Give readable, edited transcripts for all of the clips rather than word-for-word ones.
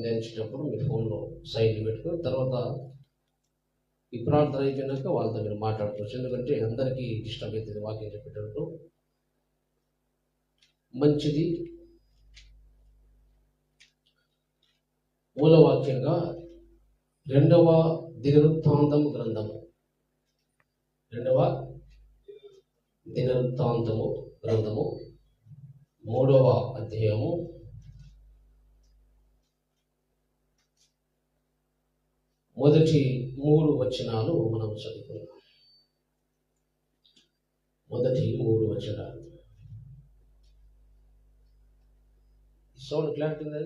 ధ్యానించేటప్పుడు మీ ఫోన్లో సైడ్ పెట్టుకుని తర్వాత ఈ ప్రార్థన అయిపోయినాక వాళ్ళతో మీరు మాట్లాడుకోవచ్చు. ఎందుకంటే అందరికీ డిస్టర్బ్ అవుతుంది వాక్యం చెప్పేటప్పుడు. మంచిది. మూలవాక్యంగా 2వ దినవృత్తాంతము గ్రంథము 2వ దినవృత్తాంతము గ్రంథము 3వ అధ్యాయము 3 వచనాలు మనం చదువుకున్నాం. 3 వచనాలు. సౌండ్ క్లారిటీ ఉంది.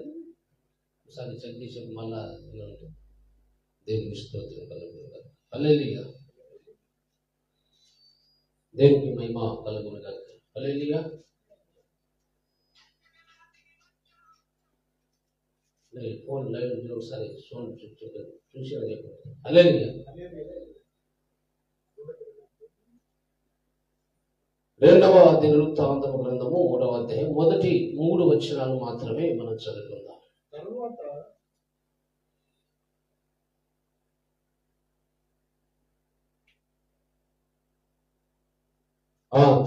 ఒకసారి చెక్ చేసి మళ్ళా దేవునికి స్తోత్రం కలుగును. హల్లెలూయా. దేవునికి మహిమ కలుగును గాక. హల్లెలూయా. ఫోన్ లైవ్ ఒకసారి సౌండ్ చూసి హల్లెలూయా. 2వ దినవృత్తాంతము గ్రంథము 3వ అధ్యాయం 3 వచనాలు మాత్రమే మనం చదువుకుందాం.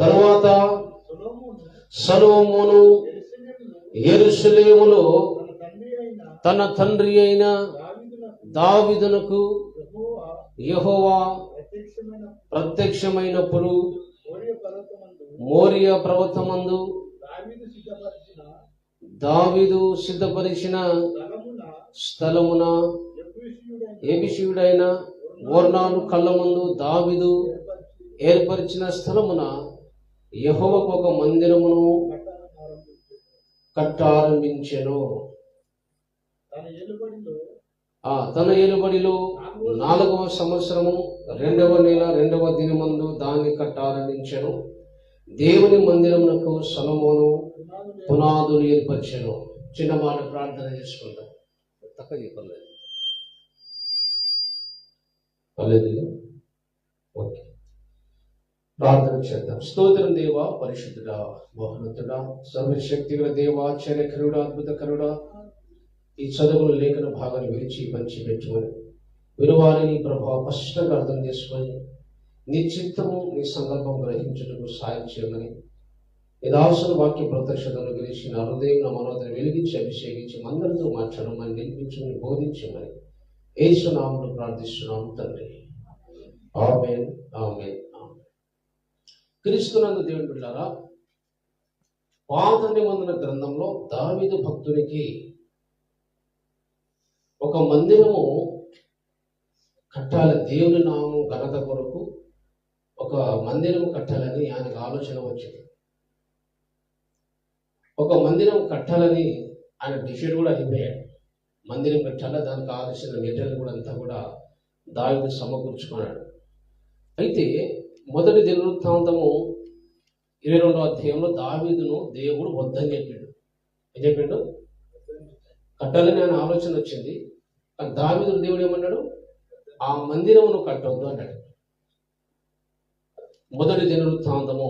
తరువాత సొలొమోను యెరూషలేములో తన తండ్రి అయిన దావీదునకు యెహోవా ప్రత్యక్షమైనప్పుడు మోరియా పర్వతమందు దావీదు సిద్ధపరిచిన స్థలమున యెబూసీయుడైన ఓర్నాను కళ్ళ ముందు దావీదు ఏర్పరిచిన స్థలమున యెహోవాకు ఒక మందిరమును కట్టారంభించెను. తన ఏలుబడిలో 4వ సంవత్సరము 2వ నెల 2వ దినమందు దాన్ని కట్టారంభించెను. దేవుని మందిరమునకు సొలొమోను పునాదులు ఏర్పరిచెను. చిన్న మాట ప్రార్థన చేసుకుంటాం. ఓకే, ప్రార్థన చేద్దాం. స్తోత్రం దేవా, పరిశుద్ధుడా, మహోన్నతుడా, సర్వశక్తిగల దేవా, ఆశ్చర్యకరుడా, అద్భుతకరుడా, ఈ చదువులు లేఖన భాగాన్ని విరిచి పంచిపెట్టుకొని విలువాలని ప్రభావ స్పష్టంగా అర్థం చేసుకొని నీ చిత్తము నీ సంకల్పం గ్రహించుటకు సాయం చేయమని ఈ దాసుల వాక్య ప్రత్యక్షతను గురించి నా హృదయం నా మనోదయం వెలిగించి అభిషేకించి అందరితో మాట్లాడమని నిలిపించమని బోధించమని యేసు నామములో ప్రార్థిస్తున్నాము తండ్రి. ఆమేన్, ఆమేన్, ఆమేన్. క్రీస్తునందు దేవుని బిడ్డలారా, పాత నిబంధన గ్రంథంలో దావీదు భక్తునికి ఒక మందిరము కట్టాలి, దేవుని నామం ఘనత కొరకు ఒక మందిరం కట్టాలని ఆయనకు ఆలోచన వచ్చింది. ఒక మందిరం కట్టాలని ఆయన డిసైడ్ కూడా అయిపోయాడు. మందిరం కట్టాలా, దానికి కావాల్సిన మెటీరియల్ కూడా అంతా కూడా దావీదు సమకూర్చుకున్నాడు. అయితే మొదటి దినవృత్తాంతము 22వ అధ్యాయంలో దావీదును దేవుడు వద్దని చెప్పాడు. ఏం చెప్పాడు? కట్టాలని ఆయన ఆలోచన వచ్చింది. కానీ దావీదు దేవుడు ఏమన్నాడు? ఆ మందిరమును కట్టొద్దు అన్నాడు. మొదటి దినవృత్తాంతము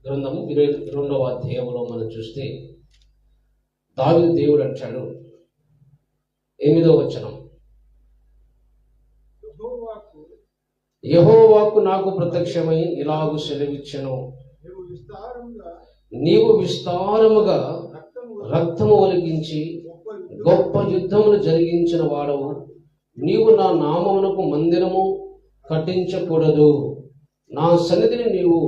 గ్రంథము 22వ అధ్యాయంలో మనం చూస్తే దావీదు దేవుడు అంటాడు, 8వ వచనం, యెహోవాకు నాకు ప్రత్యక్షమై ఇలాగు సెలవిచ్చెను, నీవు విస్తారముగా రక్తము ఒలికించి గొప్ప యుద్ధమును జరిగించిన వాడవు. నీవు నా నామమునకు మందిరము కట్టించకూడదు. నా సన్నిధిని నీవు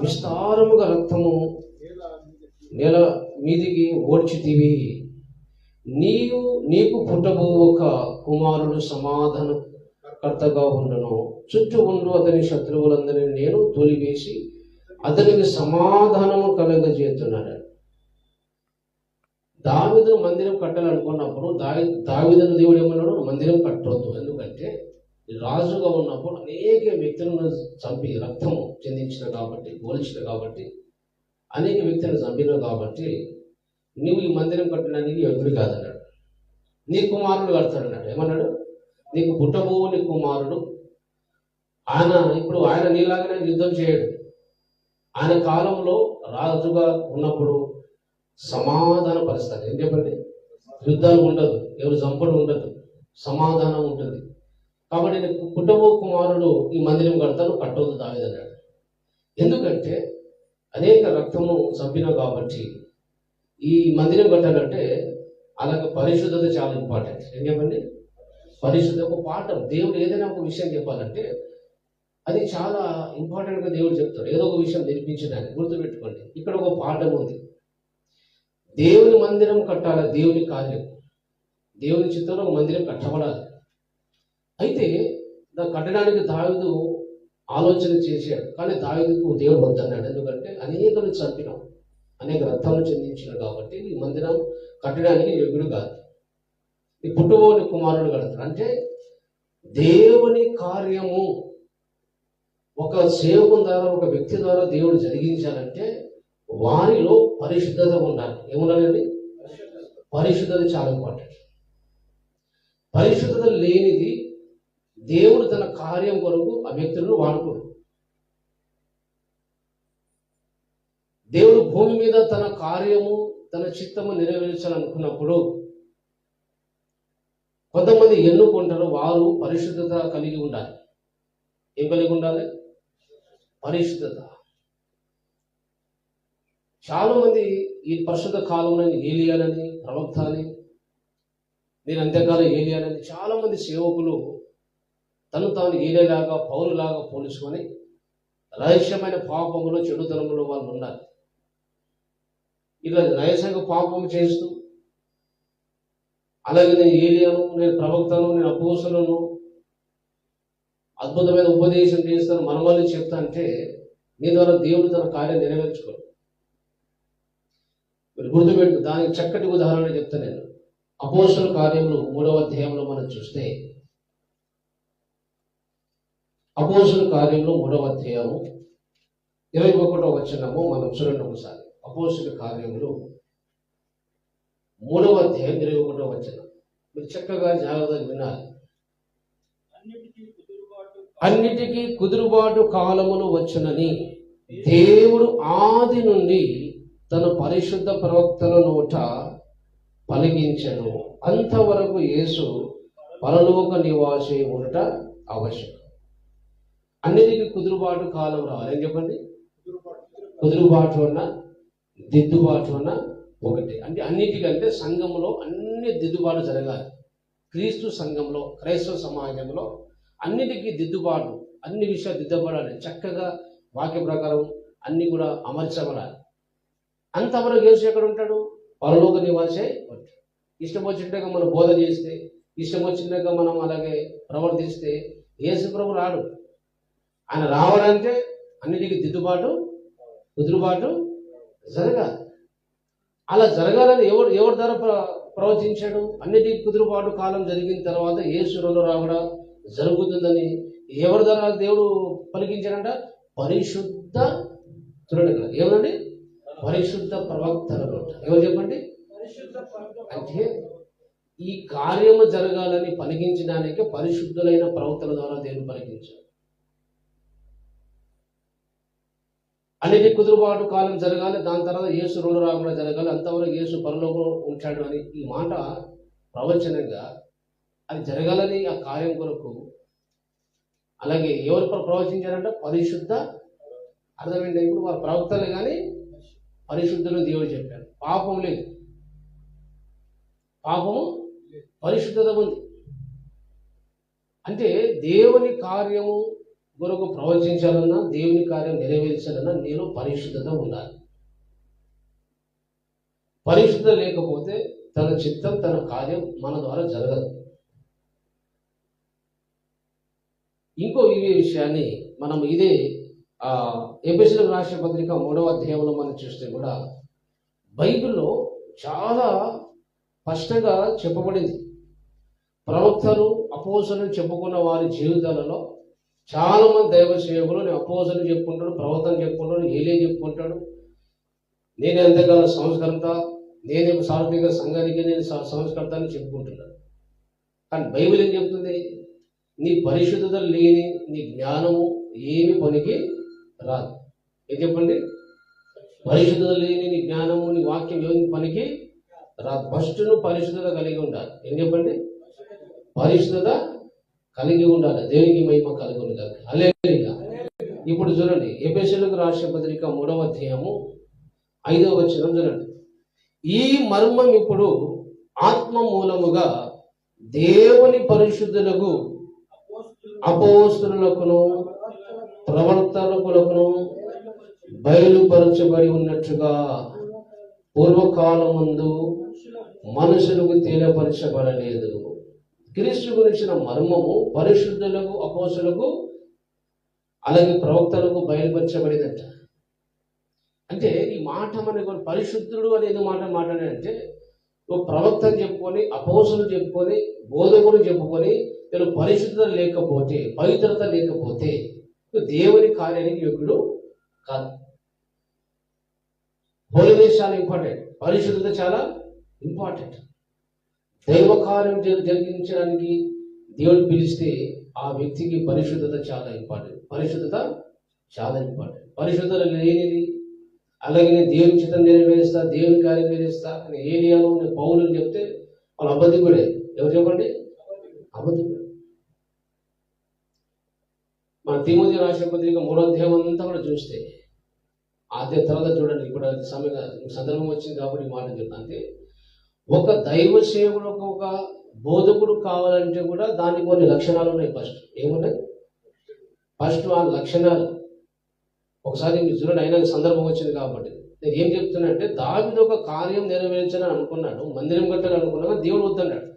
విస్తారముగా రక్తము నేల మీదికి ఓడ్చితివి. నీకు పుట్టబో ఒక కుమారుడు సమాధాన కర్తగా ఉండను. చుట్టూ ఉండు అతని శత్రువులందరినీ నేను తొలివేసి అతనికి సమాధానము కలగజేస్తున్నాడు. దావీదును మందిరం కట్టాలనుకున్నప్పుడు దావీదును దేవుడు ఏమన్నాడు? మందిరం కట్టవద్దు. ఎందుకంటే రాజుగా ఉన్నప్పుడు అనేక వ్యక్తులను చంపి రక్తము చెందించిన కాబట్టి, పోల్చిన కాబట్టి, అనేక వ్యక్తులను చంపిన కాబట్టి నువ్వు ఈ మందిరం కట్టడానికి యోగ్యుడు కాదన్నాడు. నీ కుమారుడు కడతాడన్నాడు. ఏమన్నాడు? నీకు పుట్టబో నీ కుమారుడు. ఆయన నీలాగానే యుద్ధం చేయడు. ఆయన కాలంలో రాజుగా ఉన్నప్పుడు సమాధాన పరుస్తాడు. ఏం చెప్పండి? యుద్ధాలు ఉండదు, ఎవరు చంపడం ఉండదు, సమాధానం ఉంటుంది. కాబట్టి నేను పుట్టబో కుమారుడు ఈ మందిరం కడతాను, కట్టవద్దు దావీదన్నాడు. ఎందుకంటే అనేక రక్తము చంపినా కాబట్టి ఈ మందిరం కట్టాలంటే అలాగే పరిశుద్ధత చాలా ఇంపార్టెంట్. ఏం చెప్పండి? పరిశుద్ధ ఒక పాఠం. దేవుడు ఏదైనా ఒక విషయం చెప్పాలంటే అది చాలా ఇంపార్టెంట్గా దేవుడు చెప్తాడు. ఏదో ఒక విషయం నేర్పించడానికి. గుర్తుపెట్టుకోండి, ఇక్కడ ఒక పాఠం ఉంది. దేవుని మందిరం కట్టాలి, దేవుని కార్యం, దేవుని చిత్తంలో ఒక మందిరం కట్టబడాలి. అయితే దాన్ని కట్టడానికి దావీదు ఆలోచన చేశాడు, కానీ దావీదుకు దేవుడు వద్దన్నాడు. ఎందుకంటే అనేకలు చంపినాం, అనేక రక్తాలను చెందించిన కాబట్టి ఈ మందిరం కట్టడానికి యోగ్యుడు కాదు. ఈ పుట్టుబోని కుమారుడు కడతాడు. అంటే దేవుని కార్యము ఒక సేవకుని ద్వారా, ఒక వ్యక్తి ద్వారా దేవుడు జరిగించాలంటే వారిలో పరిశుద్ధత ఉండాలి. ఏముండాలండి? పరిశుద్ధత చాలా ఇంపార్టెంట్. పరిశుద్ధత లేనిది దేవుడు తన కార్యం కొరకు ఆ వ్యక్తులను వాడుకోడు. దేవుడు భూమి మీద తన కార్యము, తన చిత్తము నెరవేర్చాలనుకున్నప్పుడు కొంతమంది ఎన్నుకుంటారు, వారు పరిశుద్ధత కలిగి ఉండాలి. ఏం కలిగి ఉండాలి? పరిశుద్ధత. చాలా మంది ఈ పరిశుద్ధ కాలంలో ఏలియాలని, ప్రవక్త అని, నేను అంత్యకాలం ఏలియాలని చాలా మంది సేవకులు తను తాను ఏలియాలాగా, పౌరులాగా పోల్చుకొని రహస్యమైన పాపములో, చెడుతనములో వాళ్ళు ఉన్నారు. ఇలా రహస్యంగా పాపము చేస్తూ, అలాగే నేను ఏలియాను, నేను ప్రవక్తను, నేను అపోస్తలును, అద్భుతమైన ఉపదేశం చేస్తాను, మనమల్ని చెప్తా అంటే నీ ద్వారా దేవుడు తన కార్యం నెరవేర్చుకోడు. మీరు గుర్తుపెట్టు, దానికి చక్కటి ఉదాహరణ చెప్తాను నేను. అపోస్తల కార్యములు 3వ అధ్యాయంలో మనం చూస్తే, అపోస్తల కార్యములు 3వ అధ్యాయము 21వ వచనము మనం చూడండి ఒకసారి. అపోస్తల కార్యములు 3వ అధ్యాయం 21వ వచనం మీరు చక్కగా జాగ్రత్తగా వినాలి. అన్నిటికీ కుదురుబాటు కాలములు వచ్చునని దేవుడు ఆది నుండి తన పరిశుద్ధ ప్రవక్తల నోట పలికించెను. అంతవరకు యేసు పరలోక నివాసి ఉండట ఆవశ్యకం. అన్నిటికీ కుదురుబాటు కాలం రావాలి. ఏం చెప్పండి? కుదురుబాటు అన్న దిద్దుబాటు అన్న ఒకటి. అంటే అన్నిటికంటే సంఘంలో అన్ని దిద్దుబాటు జరగాలి. క్రీస్తు సంఘంలో, క్రైస్తవ సమాజంలో అన్నిటికీ దిద్దుబాటు, అన్ని విషయాలు దిద్దబడాలి. చక్కగా వాక్య ప్రకారం అన్ని కూడా అమర్చబడాలి. అంతవరకు యేసు ఎక్కడ ఉంటాడు? పరలోక నివాసే ఉంటాడు. ఇష్టం వచ్చినట్టుగా మనం బోధ చేస్తే, ఇష్టం వచ్చినట్టుగా మనం అలాగే ప్రవర్తిస్తే యేసు ప్రభు రాడు. ఆయన రావాలంటే అన్నిటికీ దిద్దుబాటు, కుదురుబాటు జరగాలి. అలా జరగాలని ఎవరి ద్వారా ప్రవచించాడు? అన్నిటికీ కుదురుబాటు కాలం జరిగిన తర్వాత యేసు రెండో రాకడ జరుగుతుందని ఎవరి ద్వారా దేవుడు పలికించాడంట? పరిశుద్ధ, చూడండి ఇక్కడ ఏమనండి? పరిశుద్ధ ప్రవక్తలలో. ఎవరు చెప్పండి? అంటే ఈ కార్యము జరగాలని పలికించడానికి పరిశుద్ధులైన ప్రవక్తల ద్వారా దేవుడు పలికించాడు. అన్నిటి కుదురుబాటు కాలం జరగాలి, దాని తర్వాత యేసు రెండో రాకడ జరగాలి, అంతవరకు యేసు పరలోకం ఉంటాడు అని ఈ మాట ప్రవచనంగా అది జరగాలని ఆ కార్యం కొరకు. అలాగే ఎవరు ప్రవచించారంట? పరిశుద్ధ. అర్థమైంది? ఇప్పుడు వారు ప్రవక్తలు కానీ పరిశుద్ధులు దేవుడు చెప్పాడు. పాపం లేదు, పాపము పరిశుద్ధత ఉంది. అంటే దేవుని కార్యము కొరకు ప్రవచించాలన్నా, దేవుని కార్యం నెరవేర్చాలన్నా నీలో పరిశుద్ధత ఉండాలి. పరిశుద్ధత లేకపోతే తన చిత్తం, తన కార్యం మన ద్వారా జరగదు. ఇంకో ఈ విషయాన్ని మనం ఇదే ఎఫెసీయులకు రాసిన పత్రిక 3వ అధ్యాయంలో మనం చూస్తే కూడా బైబిల్లో చాలా స్పష్టంగా చెప్పబడింది. ప్రవక్తలు, అపోస్తలులు చెప్పుకున్న వారి జీవితాలలో చాలా మంది దైవ సేవకులు, నేను అపోస్తలుని చెప్పుకుంటాడు, ప్రవక్తను చెప్పుకుంటాడు, ఏలియా చెప్పుకుంటాడు, నేనే అంతకాల సంస్కర్త, నేనే సార్వత్రిక సంఘానికి నేను సంస్కర్త అని చెప్పుకుంటున్నాను. కానీ బైబిల్ ఏం చెప్తుంది? నీ పరిశుద్ధత లేని నీ జ్ఞానము ఏమి పనికి రాదు. ఏం చెప్పండి? పరిశుద్ధత లేని నీ జ్ఞానము, నీ వాక్యం ఏమి పనికి ఫస్ట్ను పరిశుద్ధత కలిగి ఉండాలి. ఏం చెప్పండి? పరిశుద్ధత కలిగి ఉండాలి. దేవునికి మహిమ కలిగి ఉండాలి. హల్లెలూయా. ఇప్పుడు చూడండి, ఎఫెసీయులకు రాసిన పత్రిక 3వ అధ్యాయము 5వ వచనం చూడండి. ఈ మర్మం ఇప్పుడు ఆత్మ మూలముగా దేవుని పరిశుద్ధులకు అపోస్తలులకును ప్రవర్తకులకును బయలుపరచబడి ఉన్నట్లుగా పూర్వకాలం ముందు మనుషులకు తెలియపరచబడలేదు. క్రీస్తు గురించిన మర్మము పరిశుద్ధులకు అపోస్తలులకు అలాగే ప్రవక్తలకు బయలుపరచబడిందంట. అంటే ఈ మాట మనకు పరిశుద్ధుడు అనేది మాట్లాడాడంటే ప్రవక్తలు చెప్పుకొని, అపోస్తలులు చెప్పుకొని, బోధకులు చెప్పుకొని వీళ్ళు పరిశుద్ధత లేకపోతే, పవిత్రత లేకపోతే దేవుని కార్యానికి యోగ్యుడు కాదు. హోలీనెస్ చాలా ఇంపార్టెంట్, పరిశుద్ధత చాలా ఇంపార్టెంట్. దైవ కార్యం జరిగించడానికి దేవుడు పిలిస్తే ఆ వ్యక్తికి పరిశుద్ధత చాలా ఇంపార్టెంట్. పరిశుద్ధత చాలా ఇంపార్టెంట్. పరిశుద్ధత లేనిది, అలాగే నేను దేవుని చిత్తం నెరవేరుస్తా, దేవుని కార్యం నెరవేరుస్తా అని ఏలియాను నేను పౌలు చెప్తే వాళ్ళు అబద్ధికుడే. ఎవరు చెప్పండి? అబద్ధికుడు. మన తిమోతి రాసిన పత్రిక 3వ అధ్యాయం అంతా కూడా చూస్తే అదే తర్వాత చూడండి. ఇప్పుడు అది సందర్భం వచ్చింది కాబట్టి మాట చెప్తాను. అంటే ఒక దైవ సేవకుడు, ఒక బోధకుడు కావాలంటే కూడా దానికి కొన్ని లక్షణాలు ఉన్నాయి. ఫస్ట్ ఏమున్నాయి? ఫస్ట్ ఆ లక్షణాలు ఒకసారి మీరు చూడండి. అయినా సందర్భం వచ్చింది కాబట్టి నేను ఏం చెప్తున్నా అంటే, దావీదు ఒక కార్యం నెరవేర్చాలని అనుకున్నాడు, మందిరం కట్టాలని అనుకున్నాగా దేవుడు వద్దన్నాడు.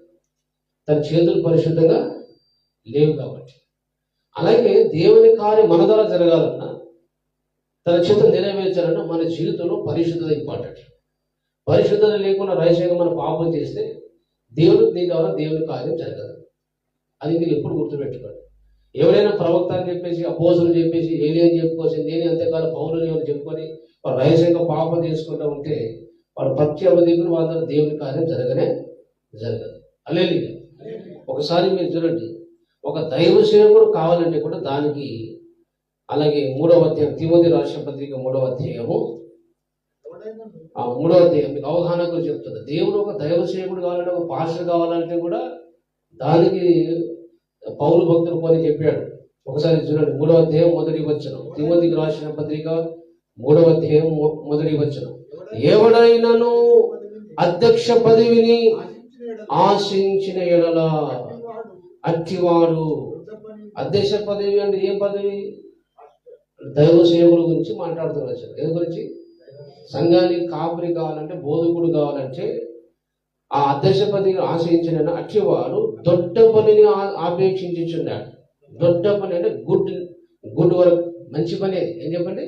తన చేతులు పరిశుద్ధంగా లేవు కాబట్టి. అలాగే దేవుని కార్యం మన ద్వారా జరగాలన్నా, తన చేతులు నెరవేర్చాలన్నా మన జీవితంలో పరిశుద్ధత ఇంపార్టెంట్. పరిశుద్ధత లేకుండా రహస్యంగా మనం పాపం చేస్తే దేవుడు నీ ద్వారా దేవుని కార్యం జరగదు. అది మీరు ఎప్పుడు గుర్తుపెట్టుకోండి. ఎవరైనా ప్రవక్త అని చెప్పేసి, అపోస్తలులు చెప్పేసి, ఏలియా అని చెప్పుకోవచ్చు, నేను అంతేకాలం పౌలుని ఎవరు చెప్పుకొని వారు రహస్యంగా పాపం చేసుకుంటూ ఉంటే వాడు భక్తి అబద్ధికులు, వాళ్ళ ద్వారా దేవుని కార్యం జరగదు. హల్లెలూయా. ఒకసారి మీరు చూడండి, ఒక దైవ సేవకుడు కావాలంటే కూడా దానికి అలాగే 3వ అధ్యాయం, తిమోతి రాసిన పత్రిక 3వ అధ్యాయము 3వ అధ్యాయం మీకు అవగాహన గురించి చెప్తుంది. దేవుడు ఒక దైవ సేవకుడు కావాలంటే, ఒక పాస్టర్ కావాలంటే కూడా దానికి పౌలు భక్తులు కొని చెప్పాడు. ఒకసారి చూడండి, 3వ అధ్యాయం 1వ వచనం, తిమోతికి రాసిన పత్రిక 3వ అధ్యాయం 1వ వచనం. ఎవడైనను అధ్యక్ష పదవిని ఆశించిన ఎడల అట్టివాడు. అధ్యక్ష పదవి అంటే ఏం పదవి? దైవ సేవకుల గురించి మాట్లాడుతున్నారు. దేని గురించి? సంఘానికి కాపురి కావాలంటే, బోధకుడు కావాలంటే ఆ అధ్యక్ష పదవిని ఆశ్రయించిన అట్టివాడు దొడ్డ పనిని ఆపేక్షించున్నాడు. దొడ్డ పని అంటే గుడ్ వర్క్, మంచి పని. ఏం చెప్పండి?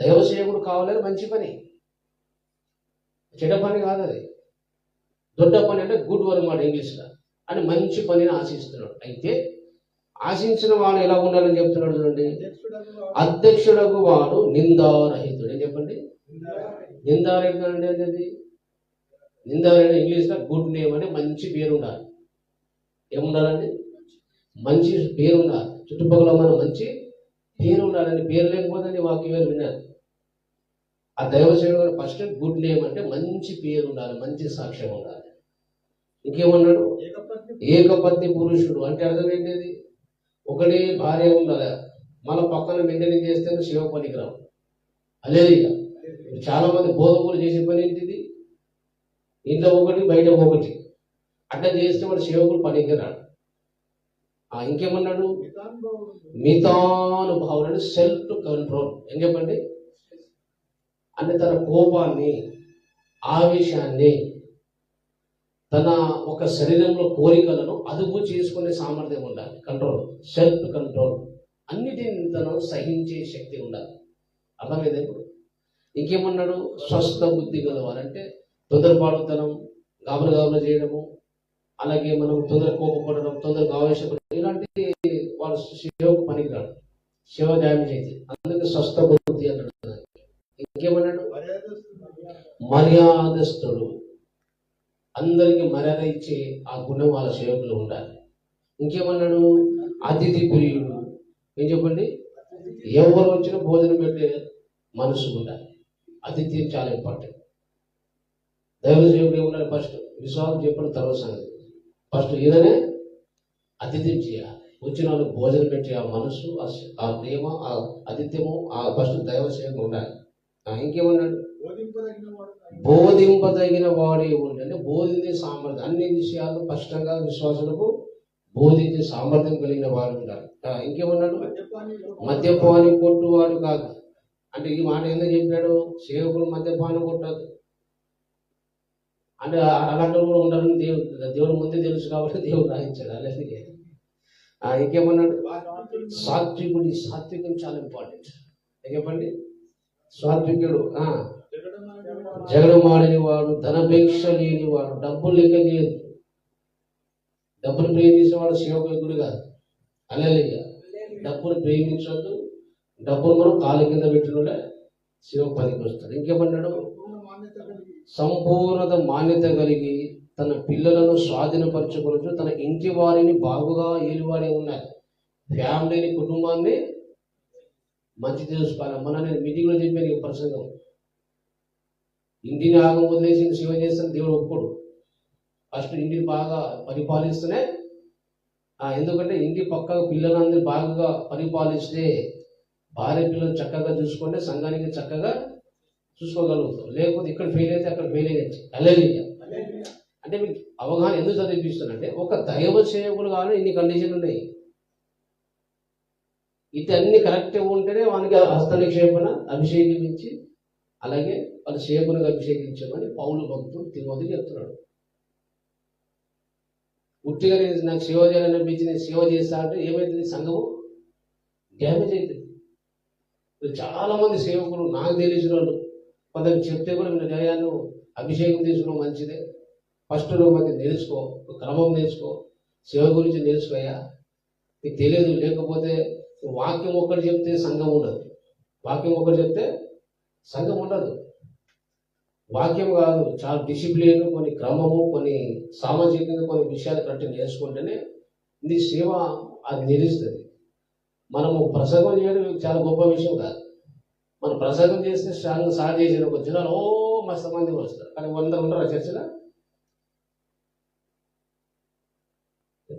దైవ సేవకుడు కావాలని మంచి పని, చెడ్డ పని కాదు అది. దొడ్డ పని అంటే గుడ్ వర్క్ మాట ఇంగ్లీష్లో, అని మంచి పనిని ఆశిస్తున్నాడు. అయితే ఆశించిన వాడు ఎలా ఉండాలని చెప్తున్నాడు చూడండి. అధ్యక్షుడకు వాడు నిందారహితుడు. ఏం చెప్పండి? నిందారహితుడు అంటే ఏంటది? నిందారహితుడు ఇంగ్లీష్లో గుడ్ నేమ్ అంటే మంచి పేరు ఉండాలి. ఏముండాలండి? మంచి పేరు ఉండాలి. చుట్టుపక్కల మన మంచి పేరు ఉండాలని. పేరు లేకపోతే నీ వాక్యం విన్నారు. ఆ దైవ సేవకుడు ఫస్ట్ గుడ్ నేమ్ అంటే మంచి పేరు ఉండాలి, మంచి సాక్ష్యం ఉండాలి. ఇంకేమన్నాడు? ఏకపత్ని పురుషుడు అంటే అర్థం ఏంటిది? ఒకటే భార్య ఉండాలి. మన పక్కన మెయింటైన్ చేస్తే శివ పనికిరావు. హల్లెలూయా. చాలా మంది బోధకులు చేసే పని ఏంటిది? ఇంట్లో ఒకటి బయట ఒకటి అట్లా చేస్తే వాడు సేవకుడు పనికిరాడు. ఇంకేమన్నాడు? మితానుభావం అంటే సెల్ఫ్ కంట్రోల్. ఏం చెప్పండి? అంటే తన కోపాన్ని, ఆవేశాన్ని, తన ఒక శరీరంలో కోరికలను అదుపు చేసుకునే సామర్థ్యం ఉండాలి. Control, self control. అన్నిటిని తను సహించే శక్తి ఉండాలి. అర్థమైంది? ఇప్పుడు ఇంకేమన్నాడు? స్వస్థ బుద్ధి గలవారంటే తొందరపాటుతనం, గాబరు చేయడము, అలాగే మనం తొందర కోపపడడం, తొందరగా ఆవేశపడడం, ఇలాంటి వాళ్ళు శివకు పనికిరాడు. శివ డ్యామేజ్ అయితే అందుకే స్వస్థ బుద్ధి అన్నాడు. ఇంకేమన్నాడు? మర్యాదస్తుడు. అందరికీ మర్యాద ఇచ్చే ఆ గుణం వాళ్ళ సేవకులు ఉండాలి. ఇంకేమన్నాడు? అతిథి ప్రియుడు. ఏం చెప్పండి? ఎవరు వచ్చినా భోజనం పెట్టే మనసు ఉండాలి. అతిథి చాలా ఇంపార్టెంట్. దైవ సేవకుడు ఏమన్నాడు? ఫస్ట్ విశ్వాసం చెప్పిన తర్వాత సంగతి. ఫస్ట్ ఈయననే అతిథ్యం చేయాలి. వచ్చిన వాళ్ళకి భోజనం పెట్టే ఆ మనసు, ఆ ప్రేమ, ఆ ఆతిథ్యము, ఆ ఫస్ట్ దైవ సేవకు ఉండాలి. ఇంకేమన్నాడు? బోధింపదగిన వాడే ఉంటే బోధించే సామర్థ్యం, అన్ని విషయాలు స్పష్టంగా విశ్వాసులకు బోధించే సామర్థ్యం కలిగిన వాడు ఉండాలి. ఇంకేమన్నాడు? మద్యపాని కొట్టువాడు కాదు. అంటే ఈ మాట ఎందుకు చెప్పాడు? సేవకులు మద్యపానం కొట్టదు అంటే అలాంటి కూడా ఉండాలని దేవుడు ముందే తెలుసు కాబట్టి దేవుడు రాయించాడు. అలాగే ఇంకేమన్నాడు? సాత్వికుడి, సాత్వికం చాలా ఇంపార్టెంట్. చెప్పండి. సాత్వికుడు జగడమాడని వాడు, ధనపేక్ష లేని వాడు, డబ్బులు లెక్క చేయదు. డబ్బులు ప్రేమించేవాడు సేవకుడు కాదు. అల్లెలిగా డబ్బులు ప్రేమించవద్దు. డబ్బులు మనం కాలు కింద పెట్టినోడే సేవ పనికి వస్తాడు. ఇంకేమన్నాడు? సంపూర్ణత మాన్యత కలిగి తన పిల్లలను స్వాధీనపరచుకోవచ్చు, తన ఇంటి వారిని బాగుగా ఏలువాడే ఉన్నారు. ఫ్యామిలీని, కుటుంబాన్ని మంచి తెలుసుకోవాలి. మన నేను మీటింగ్లో చెప్పాను ఈ ప్రసంగం. ఇంటిని ఆగం వదిలేసి సేవ చేస్తాను దేవుడు ఒప్పుకోడు. ఫస్ట్ ఇంటిని బాగా పరిపాలిస్తూనే, ఎందుకంటే ఇంటి పక్కగా పిల్లలందరూ బాగా పరిపాలిస్తే, భార్య పిల్లలు చక్కగా చూసుకుంటే సంఘానికి చక్కగా చూసుకోగలుగుతాం. లేకపోతే ఇక్కడ ఫెయిల్ అయితే అక్కడ ఫెయిల్ అయ్యచ్చు. అల్లెలిగా అంటే మీకు అవగాహన ఎందుకు చదివిపిస్తానంటే, ఒక దైవ సేవకులు కానీ ఇన్ని కండిషన్లు ఉన్నాయి. ఇది అన్ని కరెక్ట్గా ఉంటేనే వానికి హస్తనిక్షేపణ అభిషేకించి, అలాగే వాళ్ళ సేవకునికి అభిషేకించమని పౌలు భక్తుడు తిమోతికి చెప్తున్నాడు. ఉట్టిగా నాకు సేవ చేయాలనిపించి నేను సేవ చేస్తా అంటే ఏమవుతుంది? సంఘము డ్యామేజ్ అవుతుంది. చాలా మంది సేవకులు నాకు తెలిసిన వాళ్ళు కొందరు చెప్తే కూడా నేను అభిషేకం తీసుకోవడం మంచిదే. ఫస్ట్ నువ్వు అది నేర్చుకో, క్రమం నేర్చుకో, సేవ గురించి నేర్చుకోయా. నీకు తెలియదు. లేకపోతే వాక్యం ఒక్కటి చెప్తే సంఘం ఉండదు. వాక్యం ఒకటి చెప్తే సంఘం ఉండదు. వాక్యం కాదు, చాలా డిసిప్లిన్, కొన్ని క్రమము, కొన్ని సామాజికంగా కొన్ని విషయాలు కరెక్ట్ నేర్చుకుంటేనే నీ సేవ అది నిలుస్తుంది. మనము ప్రసంగం చేయడం చాలా గొప్ప విషయం కాదు. మనం ప్రసంగం చేస్తే స్టార్ట్ చేసిన ఒక జనాలు మస్తు మంది వస్తారు. కానీ 100 ఉంటారు చర్చలో.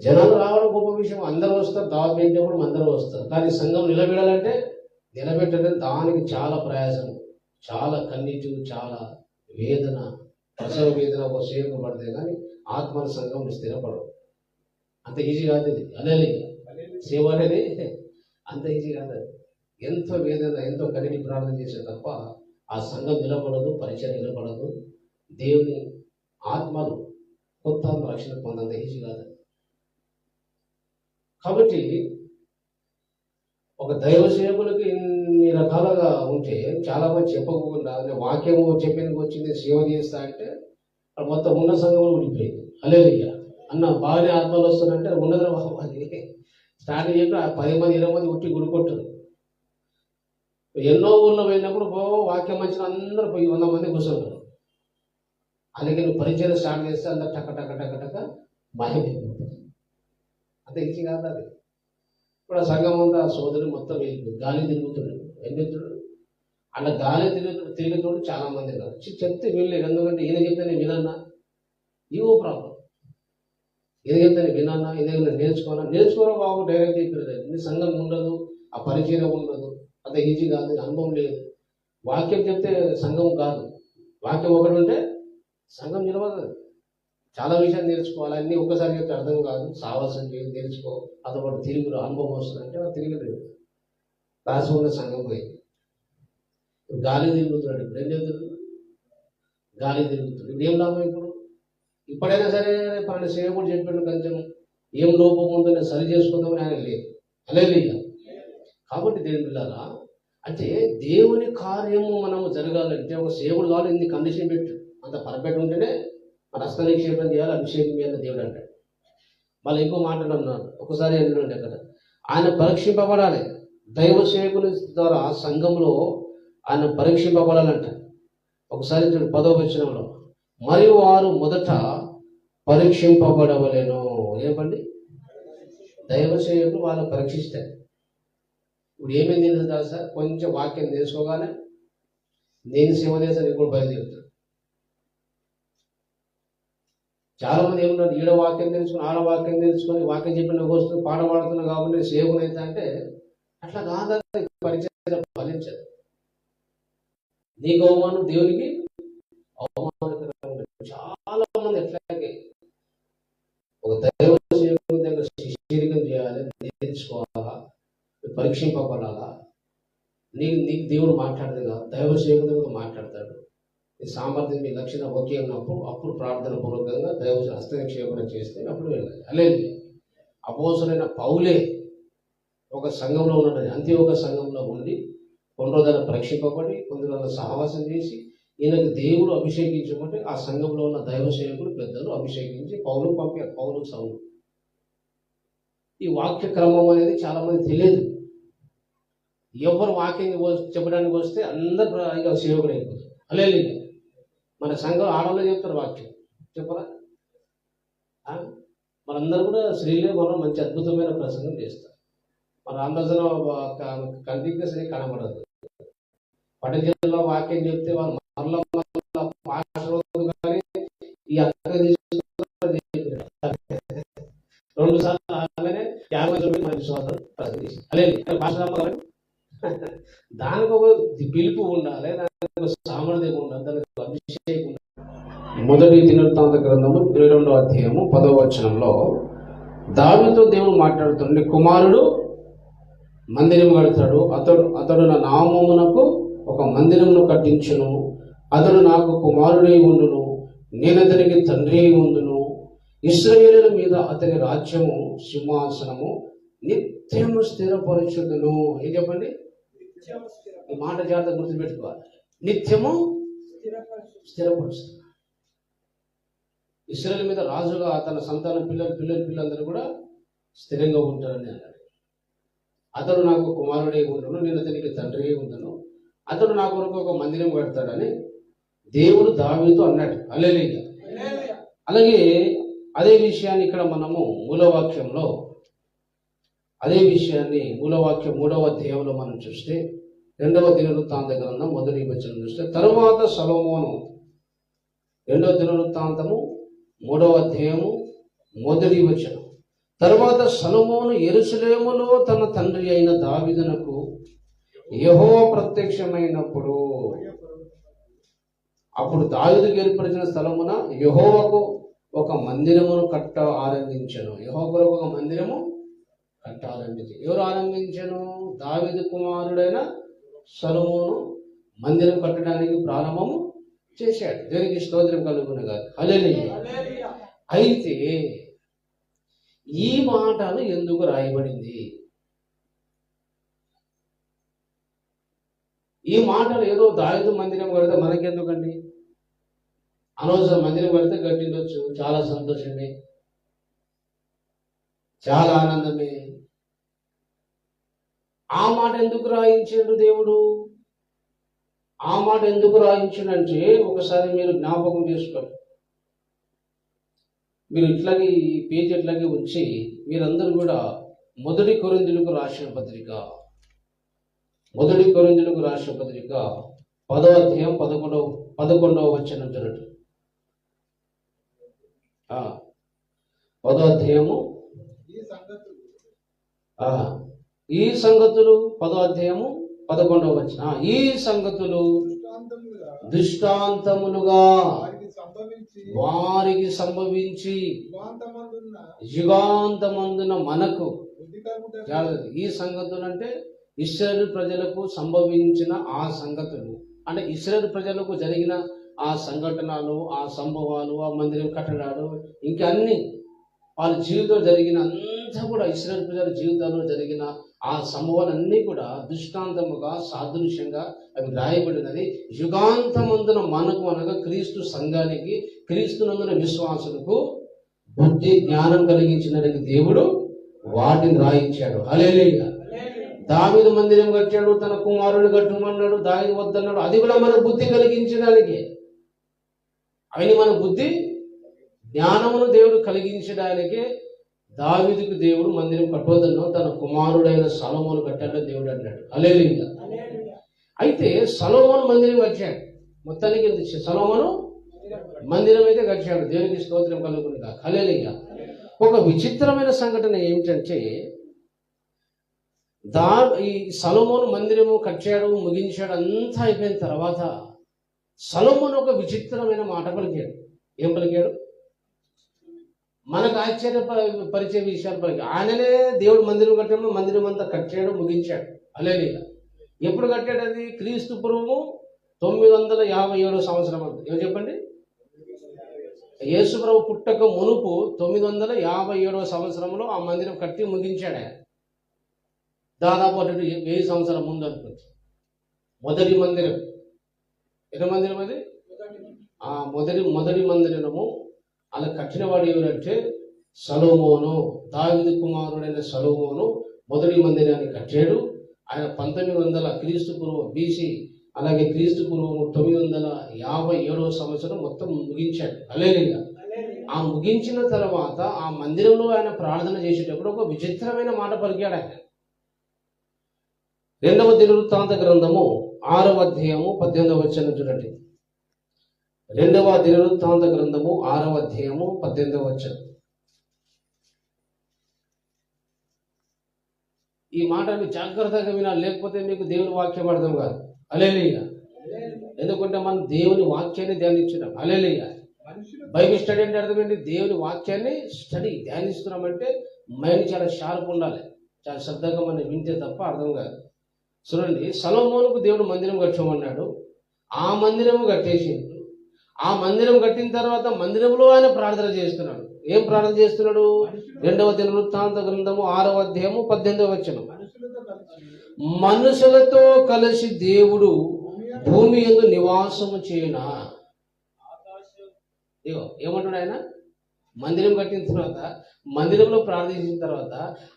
జనాలు రావడం గొప్ప విషయం. అందరూ వస్తారు, దావత్ పెట్టినప్పుడు అందరూ వస్తారు. కానీ సంఘం నిలబెట్టాలంటే దానికి చాలా ప్రయాసం, చాలా కన్నీటి, చాలా వేదన, ప్రసవ వేదన ఒక సేవకు పడితే కానీ ఆత్మల సంఘం స్థిరపడవు. అంత ఈజీ కాదు ఇది. అదే సేవ అనేది అంత ఈజీ కాదు. ఎంతో వేదన, ఎంతో కన్నీటి ప్రార్థన చేసే తప్ప ఆ సంఘం నిలబడదు, పరిచయం నిలబడదు. దేవుని ఆత్మలు కొత్త రక్షణ పొందంత ఈజీ కాదు. కాబట్టి ఒక దైవ సేవకులకి ఇన్ని రకాలుగా ఉంటే చాలా మంది చెప్పకుండా వాక్యము చెప్పింది వచ్చింది సేవ చేస్తా అంటే మొత్తం ఉన్న సంఘంలో ఉండిపోయింది. హల్లెలూయా అన్న బాగానే ఆత్మలు వస్తారంటే ఉన్నది అది స్టార్టింగ్ చెప్పి 10 మంది 20 మంది ఉట్టి గుడికొట్టరు. ఎన్నో ఊళ్ళో పోయినప్పుడు వాక్యం మంచిన అందరూ పోయి 100 మంది కూర్చుంటారు. అలాగే నువ్వు పరిచయం స్టార్ట్ చేస్తే అందరు టక్క టక్క టక్క టక్క మాయమైపోతుంది. అంత ఈజీ కాదు అది. ఇప్పుడు ఆ సంఘం అంతా సోదరుడు మొత్తం వెళ్ళిపోయి గాలి తిరుగుతున్నాడు. ఎందుకు అలా గాలి తిరుగుతున్నాడు? చాలా మంది కాదు చెప్తే వీళ్ళలేదు. ఎందుకంటే ఈయన చెప్తే నేను వినన్నా, ఇవో ప్రాబ్లం. ఈయన చెప్తే నేను వినన్నా, ఈయన నేర్చుకోరా బాబు. డైరెక్ట్ చెప్పినది సంఘం ఉండదు, ఆ పరిచయం ఉండదు. అంత ఈజీ కాదు, అనుభవం లేదు. వాక్యం చెప్తే సంఘం కాదు. వాక్యం ఒకటి ఉంటే సంఘం నిలబడదు. చాలా విషయాలు నేర్చుకోవాలి. అన్నీ ఒక్కసారి చెప్తే అర్థం కాదు. సావాసం చేసి నేర్చుకో, అదొకటి తిరుగురు అనుభవం వస్తుందంటే తిరగలేదు. రాసి ఉన్న సంఘం పోయింది. గాలి తిరుగుతున్నాడు. ఇప్పుడు ఏం చెప్తున్నాడు? గాలి తిరుగుతున్నాడు. ఇప్పుడు ఏం లాభం? ఇప్పుడైనా సరే పలానా సేవకుడు చెప్పాడు, కొంచెం ఏం లోపం ఉందో నేను సరి చేసుకుందామని ఆయన లేదు. హల్లెలూయా. కాబట్టి దేవుని పిల్లరా, అంటే దేవుని కార్యము మనము జరగాలంటే ఒక సేవకుడు కావాలి. ఇన్ని కండిషన్ పెట్టు, అంత పర్ఫెక్ట్ ఉంటేనే మన హస్తనిక్షేపం చేయాలి, అభిషేకం చేయాలి దేవుడు అంటాడు. మళ్ళీ ఇంకో మాట్లాడుతున్నాను ఒకసారి ఏంటంటే అక్కడ ఆయన పరీక్షింపబడాలి. దైవ సేవకుల ద్వారా సంఘంలో ఆయన పరీక్షింపబడాలంట. ఒకసారి 10వ వచనంలో మరియు వారు మొదట పరీక్షింపబడవలేను. ఏమండి? దైవ సేవకులు వాళ్ళు పరీక్షిస్తారు. ఇప్పుడు ఏమేమి తెలుసు సార్? కొంచెం వాక్యం తెలుసుకోగానే నేను సేవ చేస్తాను, ఇప్పుడు బయలుదేరుతాడు. చాలా మంది ఏమన్నారు, ఈడ వాక్యం తెలుసుకుని ఆడ వాక్యం తెలుసుకొని వాక్యం చెప్పిన వస్తూ పాట పాడుతున్నావు కాబట్టి నేను సేవకునైతే అంటే అట్లా కాదని పరిచయం ఫలించదు. నీకు అవమానం దేవునికి అవమానకరంగా. చాలా మంది ఎట్లాగే ఒక దైవ సేవకుని దగ్గర శిష్యరికం చేయాలి, నేర్చుకోవాలా, పరీక్షింపబడాలా. నీకు దేవుడు మాట్లాడదు కదా, దైవ సేవకుడు కూడా మాట్లాడతాడు. నీ సామర్థ్యం, మీ లక్షణం ఒకే ఉన్నప్పుడు అప్పుడు ప్రార్థన పూర్వకంగా దైవ హస్తనిక్షేపణ చేస్తే అప్పుడు వెళ్ళాలి. అలాగే అపోసరైన పౌలే ఒక సంఘంలో ఉన్నాడు, అంత్యోక సంఘంలో ఉండి కొన్ని రోజులు పరీక్షింపబడి కొన్ని రోజులు సహవాసం చేసి ఈయనకు దేవుడు అభిషేకించబట్టి ఆ సంఘంలో ఉన్న దైవ సేవకులు పెద్దలు అభిషేకించి పౌలు పంపారు, పౌలు సౌలు. ఈ వాక్య క్రమం అనేది చాలా మంది తెలియదు. ఎవరు వాక్యం చెప్పడానికి వస్తే అందరు ఇక సేవకుడు అయిపోతారు. అలాగే మన సంఘం ఆడవాళ్ళు చెప్తారు వాక్యం, చెప్పరా? మనందరూ కూడా స్త్రీలే మనం మంచి అద్భుతమైన ప్రసంగం చేస్తారు. మన ఆంధ్రజన కంటికి సరి కనబడదు. పట్టణ జిల్లాలో వాక్యం చెప్తే వాళ్ళు మరలా కానీ ఈ అక్క 2 సార్లు అలానే 50 మన విశ్వాసం ప్రసంగించి అలాగే దానికి ఒక పిలుపు ఉండాలి, దానికి సామర్థ్యం ఉండాలి, దానికి అభిషేకం ఉండాలి. మొదటి దినవృత్తాంత గ్రంథము 22వ అధ్యాయము 10వ వచనంలో దావీదుతో దేవుడు మాట్లాడుతుండే, కుమారుడు మందిరం కడతాడు, అతడు నా నామమునకు ఒక మందిరమును కట్టించును, అతడు నాకు కుమారుడై ఉండును, నేను అతనికి తండ్రి ఉండును, ఇశ్రాయేలుల మీద అతని రాజ్యము సింహాసనము నిత్యము స్థిరపరచుదును. ఏం చెప్పండి? ఈ మాట జాగ్రత్త గుర్తుపెట్టుకోవాలి. నిత్యము స్థిరపరుస్తుంది. ఇశ్రాయేలు మీద రాజుగా తన సంతానం పిల్లలందరూ కూడా స్థిరంగా ఉంటారని అన్నాడు. అతడు నాకు కుమారుడే ఉండును, నేను అతనికి తండ్రి ఉండును, అతడు నా కొరకు ఒక మందిరం కడతాడని దేవుడు దావీదుతో అన్నాడు. హల్లెలూయా. అలాగే అదే విషయాన్ని ఇక్కడ మనము మూలవాక్యంలో అదే విషయాన్ని మూలవాక్యం 3వ అధ్యాయంలో మనం చూస్తే 2వ దినవృత్తాంత గ్రంథం 1వ వచనం చూస్తే, తరువాత సొలొమోను 2వ దినవృత్తాంతము 3వ అధ్యాయము 1వ వచనం, తరువాత సొలొమోను యెరూషలేములో తన తండ్రి అయిన దావీదునకు యెహోవా ప్రత్యక్షమైనప్పుడు అప్పుడు దావీదుకు ఏర్పరిచిన స్థలమున యెహోవాకు ఒక మందిరమును కట్ట ఆరంభించను. యెహోవాకు ఒక మందిరము కట్ట ఆరంభించి ఎవరు ఆరంభించను? దావీదు కుమారుడైన సొలొమోను మందిరం కట్టడానికి ప్రారంభము చేశాడు. దేవునికి స్తోత్రం కలుగునుగాక. హల్లెలూయా. అయితే ఈ మాటలు ఎందుకు రాయబడింది? ఈ మాటలు ఏదో దావీదు మందిరం కడితే మనకెందుకండి? అనవసరం మందిరం కడితే కట్టిండొచ్చు, చాలా సంతోషమే, చాలా ఆనందమే. ఆ మాట ఎందుకు రాయించాడు దేవుడు? ఆ మాట ఎందుకు రాయించాడంటే ఒకసారి మీరు జ్ఞాపకం చేసుకోండి. మీరు ఇట్లాగే ఈ పేజ్ ఇట్లాగే ఉంచి మీరందరూ కూడా 1 కొరింథీయులకు రాసిన పత్రిక 10వ అధ్యాయం 11వ వచనం చూడండి. 10వ అధ్యాయము ఈ సంగతులు 10వ అధ్యాయము 11వ వచనం, ఈ సంగతులు దృష్టాంతములుగా వారికి సంభవించి యుగాంతమందున మనకు. ఈ సంగతులు అంటే ఇశ్రాయేలు ప్రజలకు సంభవించిన ఆ సంగతులు, అంటే ఇశ్రాయేలు ప్రజలకు జరిగిన ఆ సంఘటనలు, ఆ సంభవాలు, ఆ మందిరం కట్టడాలు, ఇంకా అన్ని వాళ్ళ జీవితంలో జరిగిన అంతా కూడా ఇశ్రాయేలు ప్రజల జీవితాల్లో జరిగిన ఆ సంభవాలన్నీ కూడా దృష్టాంతముగా సాదృశ్యంగా అవి రాయబడినది. యుగాంతమందున మనకు అనగా క్రీస్తు సంఘానికి, క్రీస్తునందున విశ్వాసులకు బుద్ధి జ్ఞానం కలిగించినది దేవుడు వాటిని రాయించాడు. హల్లెలూయా. దావీదు మందిరం కట్టాడు, తన కుమారుడు కట్టమన్నాడు, దావీదు వద్దన్నాడు. అది కూడా మన బుద్ధి కలిగించడానికి, అవన్నీ మన బుద్ధి జ్ఞానమును దేవుడు కలిగించడానికే దావీదుకు దేవుడు మందిరం కట్టవద్దన్నాడు, తన కుమారుడైన సొలొమోను కట్టాడని దేవుడు అన్నాడు. హల్లెలూయా. అయితే సొలొమోను మందిరం కట్టాడు. మొత్తానికి సొలొమోను మందిరం అయితే కట్టాడు. దేవునికి స్తోత్రం కలుగునుగా. హల్లెలూయా. ఒక విచిత్రమైన సంఘటన ఏమిటంటే, ఈ సొలొమోను మందిరము కట్టాడు, ముగించాడు, అంతా అయిపోయిన తర్వాత సొలొమోను ఒక విచిత్రమైన మాట పలికాడు. ఏం పలికాడు? మనకు ఆశ్చర్యపరిచే విషయాలు పలికాడు. ఆయననే దేవుడు మందిరం కట్టాడు, మందిరం అంతా కట్టాడు, ముగించాడు. హల్లెలూయా. ఎప్పుడు కట్టాడు అది? క్రీస్తు పూర్వము 957 సంవత్సరం అంత. ఏమో చెప్పండి. యేసు ప్రభు పుట్టక మునుపు 957 సంవత్సరంలో ఆ మందిరం కట్టి ముగించాడు ఆయన. దాదాపు 1000 సంవత్సరాల ముందు అనుకుంది మొదటి మందిరం. ఎన్న మందిరం అది? ఆ మొదటి మందిరము అలా కట్టిన వాడు ఎవరంటే సొలొమోను. దావీదు కుమారుడైన సొలొమోను మొదటి మందిరాన్ని కట్టాడు. ఆయన 1900 క్రీస్తు పూర్వం బీసీ, అలాగే క్రీస్తు పూర్వం 957 సంవత్సరం మొత్తం ముగించాడు. హల్లెలూయా. ఆ ముగించిన తర్వాత ఆ మందిరంలో ఆయన ప్రార్థన చేసేటప్పుడు ఒక విచిత్రమైన మాట పలికాడు ఆయన. 2వ దినవృత్తాంత గ్రంథము 6వ అధ్యాయము 18వ వచనం చూడండి. 2వ దినవృత్తాంత గ్రంథము 6వ అధ్యాయము 18వ వచనం. ఈ మాటని జాగ్రత్తగా వినాలి, లేకపోతే మీకు దేవుని వాక్యం అర్థం కాదు. హల్లెలూయా. ఎందుకంటే మనం దేవుని వాక్యాన్ని ధ్యానించడం. హల్లెలూయా. బైబిల్ స్టడీ అంటే అర్థమైంది, దేవుని వాక్యాన్ని ధ్యానిస్తున్నామంటే మైండ్ చాలా షార్ప్ ఉండాలి, చాలా శ్రద్ధగా మనం వింటే తప్ప అర్థం కాదు. చూడండి, సొలొమోనుకు దేవుడు మందిరం కట్టమన్నాడు. ఆ మందిరము కట్టేసిండు. ఆ మందిరం కట్టిన తర్వాత మందిరంలో ఆయన ప్రార్థన చేస్తున్నాడు. ఏం ప్రార్థన చేస్తున్నాడు? 2వ దినవృత్తాంత గ్రంథము 6వ అధ్యాయము 18వ వచనం. మనుషులతో కలిసి దేవుడు భూమి యందు నివాసము చేయునా. ఇగో ఏమంటాడు ఆయన? మందిరం కట్టిన తర్వాత, మందిరంలో ప్రార్థించిన తర్వాత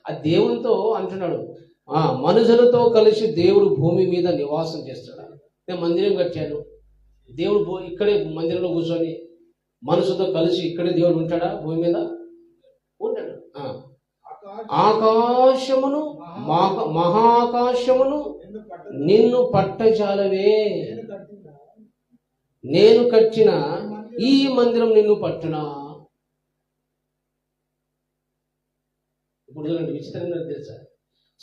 ఆ దేవునితో అంటున్నాడు, మనుషులతో కలిసి దేవుడు భూమి మీద నివాసం చేస్తాడు. నేను మందిరం కట్టాను, దేవుడు ఇక్కడే మందిరంలో కూర్చొని మనసుతో కలిసి ఇక్కడే దేవుడు ఉంటాడా? భూమి మీద ఉంటాడు. ఆకాశమును మహాకాశమును నిన్ను పట్టజాలవే, నేను కట్టిన ఈ మందిరం నిన్ను పట్టునా. ఇప్పుడు చూడండి, విచిత్రంగా తెలుసా,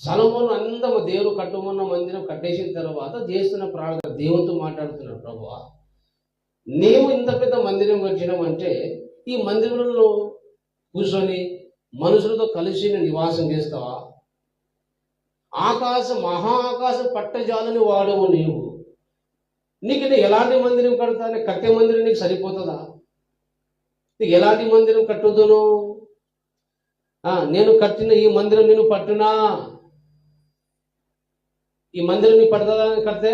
సొలొమోను అందము దేవుడు కట్టమన్న మందిరం కట్టేసిన తర్వాత చేస్తున్న ప్రార్థన, దేవునితో మాట్లాడుతున్నాడు, ప్రభువా నీవు ఇంత పెద్ద మందిరం కట్టినామంటే ఈ మందిరంలో కూర్చొని మనుషులతో కలిసి నివాసం చేస్తావా? మహాకాశం పట్టజాలని వాడవు నీవు. నీకు ఎలాంటి మందిరం కడతానే? కట్టే మందిరం నీకు సరిపోతుందా? నీకు ఎలాంటి మందిరం కట్టుదును? నేను కట్టిన ఈ మందిరం నేను పట్టునా? ఈ మందిరం నీ పడుతుందా కడితే?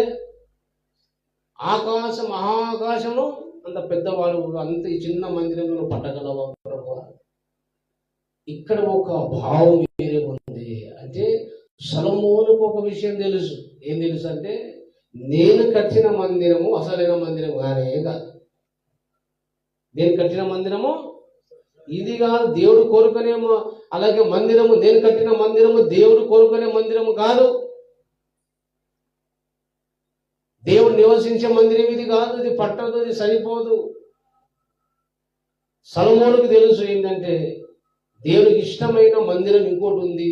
మహాకాశము అంత పెద్దవాడు, అంత ఈ చిన్న మందిరంలో పట్టగలవా ప్రభు? ఇక్కడ ఒక భావం వేరే ఉంది. అంటే సొలొమోనుకు ఒక విషయం తెలుసు. ఏం తెలుసు అంటే, నేను కట్టిన మందిరము అసలైన మందిరం కానే కాదు. నేను కట్టిన మందిరము ఇది కాదు, దేవుడు కోరుకునేమో. అలాగే మందిరము, నేను కట్టిన మందిరము దేవుడు కోరుకునే మందిరము కాదు. దేవుడు నివసించే మందిరం ఇది కాదు, ఇది పట్టదు, ఇది సరిపోదు. సొలొమోనుకు తెలుసు ఏంటంటే, దేవుడికి ఇష్టమైన మందిరం ఇంకోటి ఉంది.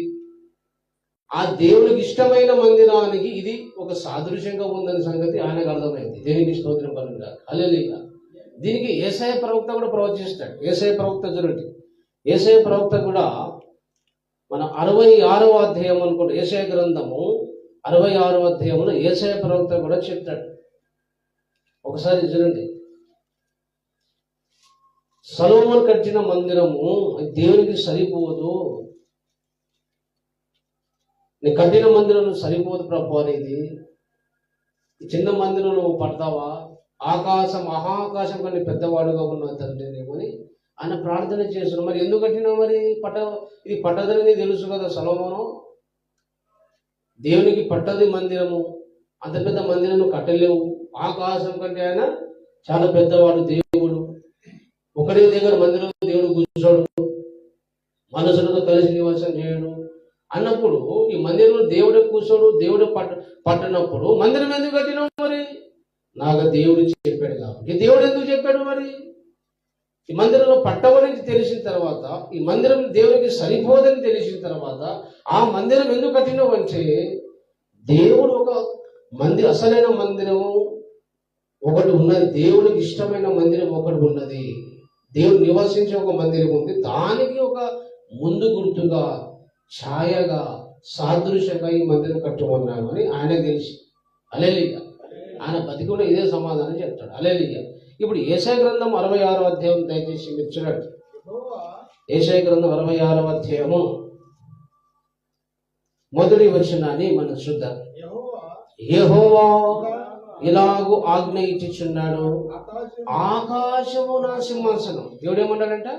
ఆ దేవుడికి ఇష్టమైన మందిరానికి ఇది ఒక సాదృశ్యంగా ఉందనే సంగతి ఆయనకు అర్థమైంది. దేవునికి స్తోత్రం కలుగుగాక. హల్లెలూయా. దీనికి యేషయా ప్రవక్త కూడా ప్రవచిస్తాడు. యేషయా ప్రవక్త చూడండి, యేషయా ప్రవక్త కూడా మన 66వ అధ్యాయం అనుకుంటే, యేషయా గ్రంథము 66వ అధ్యాయంలో యేషయా ప్రవక్త కూడా చెప్తాడు. ఒకసారి చూడండి, సొలొమోను కట్టిన మందిరము దేవునికి సరిపోదు, నీ కట్టిన మందిరం సరిపోదు ప్రభు అనేది. చిన్న మందిరం నువ్వు పడతావా? మహాకాశం కానీ పెద్దవాడుగా ఉన్న తండ్రిని ఆయన ప్రార్థన చేస్తున్నాడు. మరి ఎందుకు కట్టినావు? మరి ఇది పట్టదని తెలుసు కదా సొలొమోను. దేవునికి పట్టది మందిరము, అంత పెద్ద మందిరం నువ్వు కట్టలేవు. ఆకాశం కంటే ఆయన చాలా పెద్దవాడు దేవుడు. ఒకటే దగ్గర మందిరంలో దేవుడు కూర్చోడు, మనసులతో కలిసి నివాసం చేయడు అన్నప్పుడు, ఈ మందిరంలో దేవుడే కూర్చోడు, దేవుడే పట్టనప్పుడు మందిరం ఎందుకు కట్టినావు? మరి నాకు దేవుడు చెప్పాడు కాబట్టి. దేవుడు ఎందుకు చెప్పాడు మరి? ఈ మందిరంలో పట్టవలని తెలిసిన తర్వాత, ఈ మందిరం దేవుడికి సరిపోదని తెలిసిన తర్వాత ఆ మందిరం ఎందుకు కట్టినావు అంటే, దేవుడు ఒక అసలైన మందిరము ఒకటి ఉన్నది, దేవుడికి ఇష్టమైన మందిరం ఒకటి ఉన్నది, దేవుడు నివసించే ఒక మందిరం ఉంది. దానికి ఒక ముందు గుర్తుగా, ఛాయగా, సాదృశ్యంగా ఈ మందిరం కట్టుకున్నాను అని ఆయన తెలిసి. హల్లెలూయా. ఆయన బతికి కూడా ఇదే సమాధానం చెప్తాడు. హల్లెలూయా. ఇప్పుడు యెషయా గ్రంథం 66వ అధ్యాయం దయచేసి మీరు చూడండి. యెషయా గ్రంథం 66వ అధ్యాయము మొదటి వచనాన్ని మనం చూద్దాం. యెహోవా ఇలాగూ ఆజ్ఞ ఇచ్చుచున్నాడు, ఆకాశము నా సింహాసనం. దేవుడు ఏమన్నాడంట?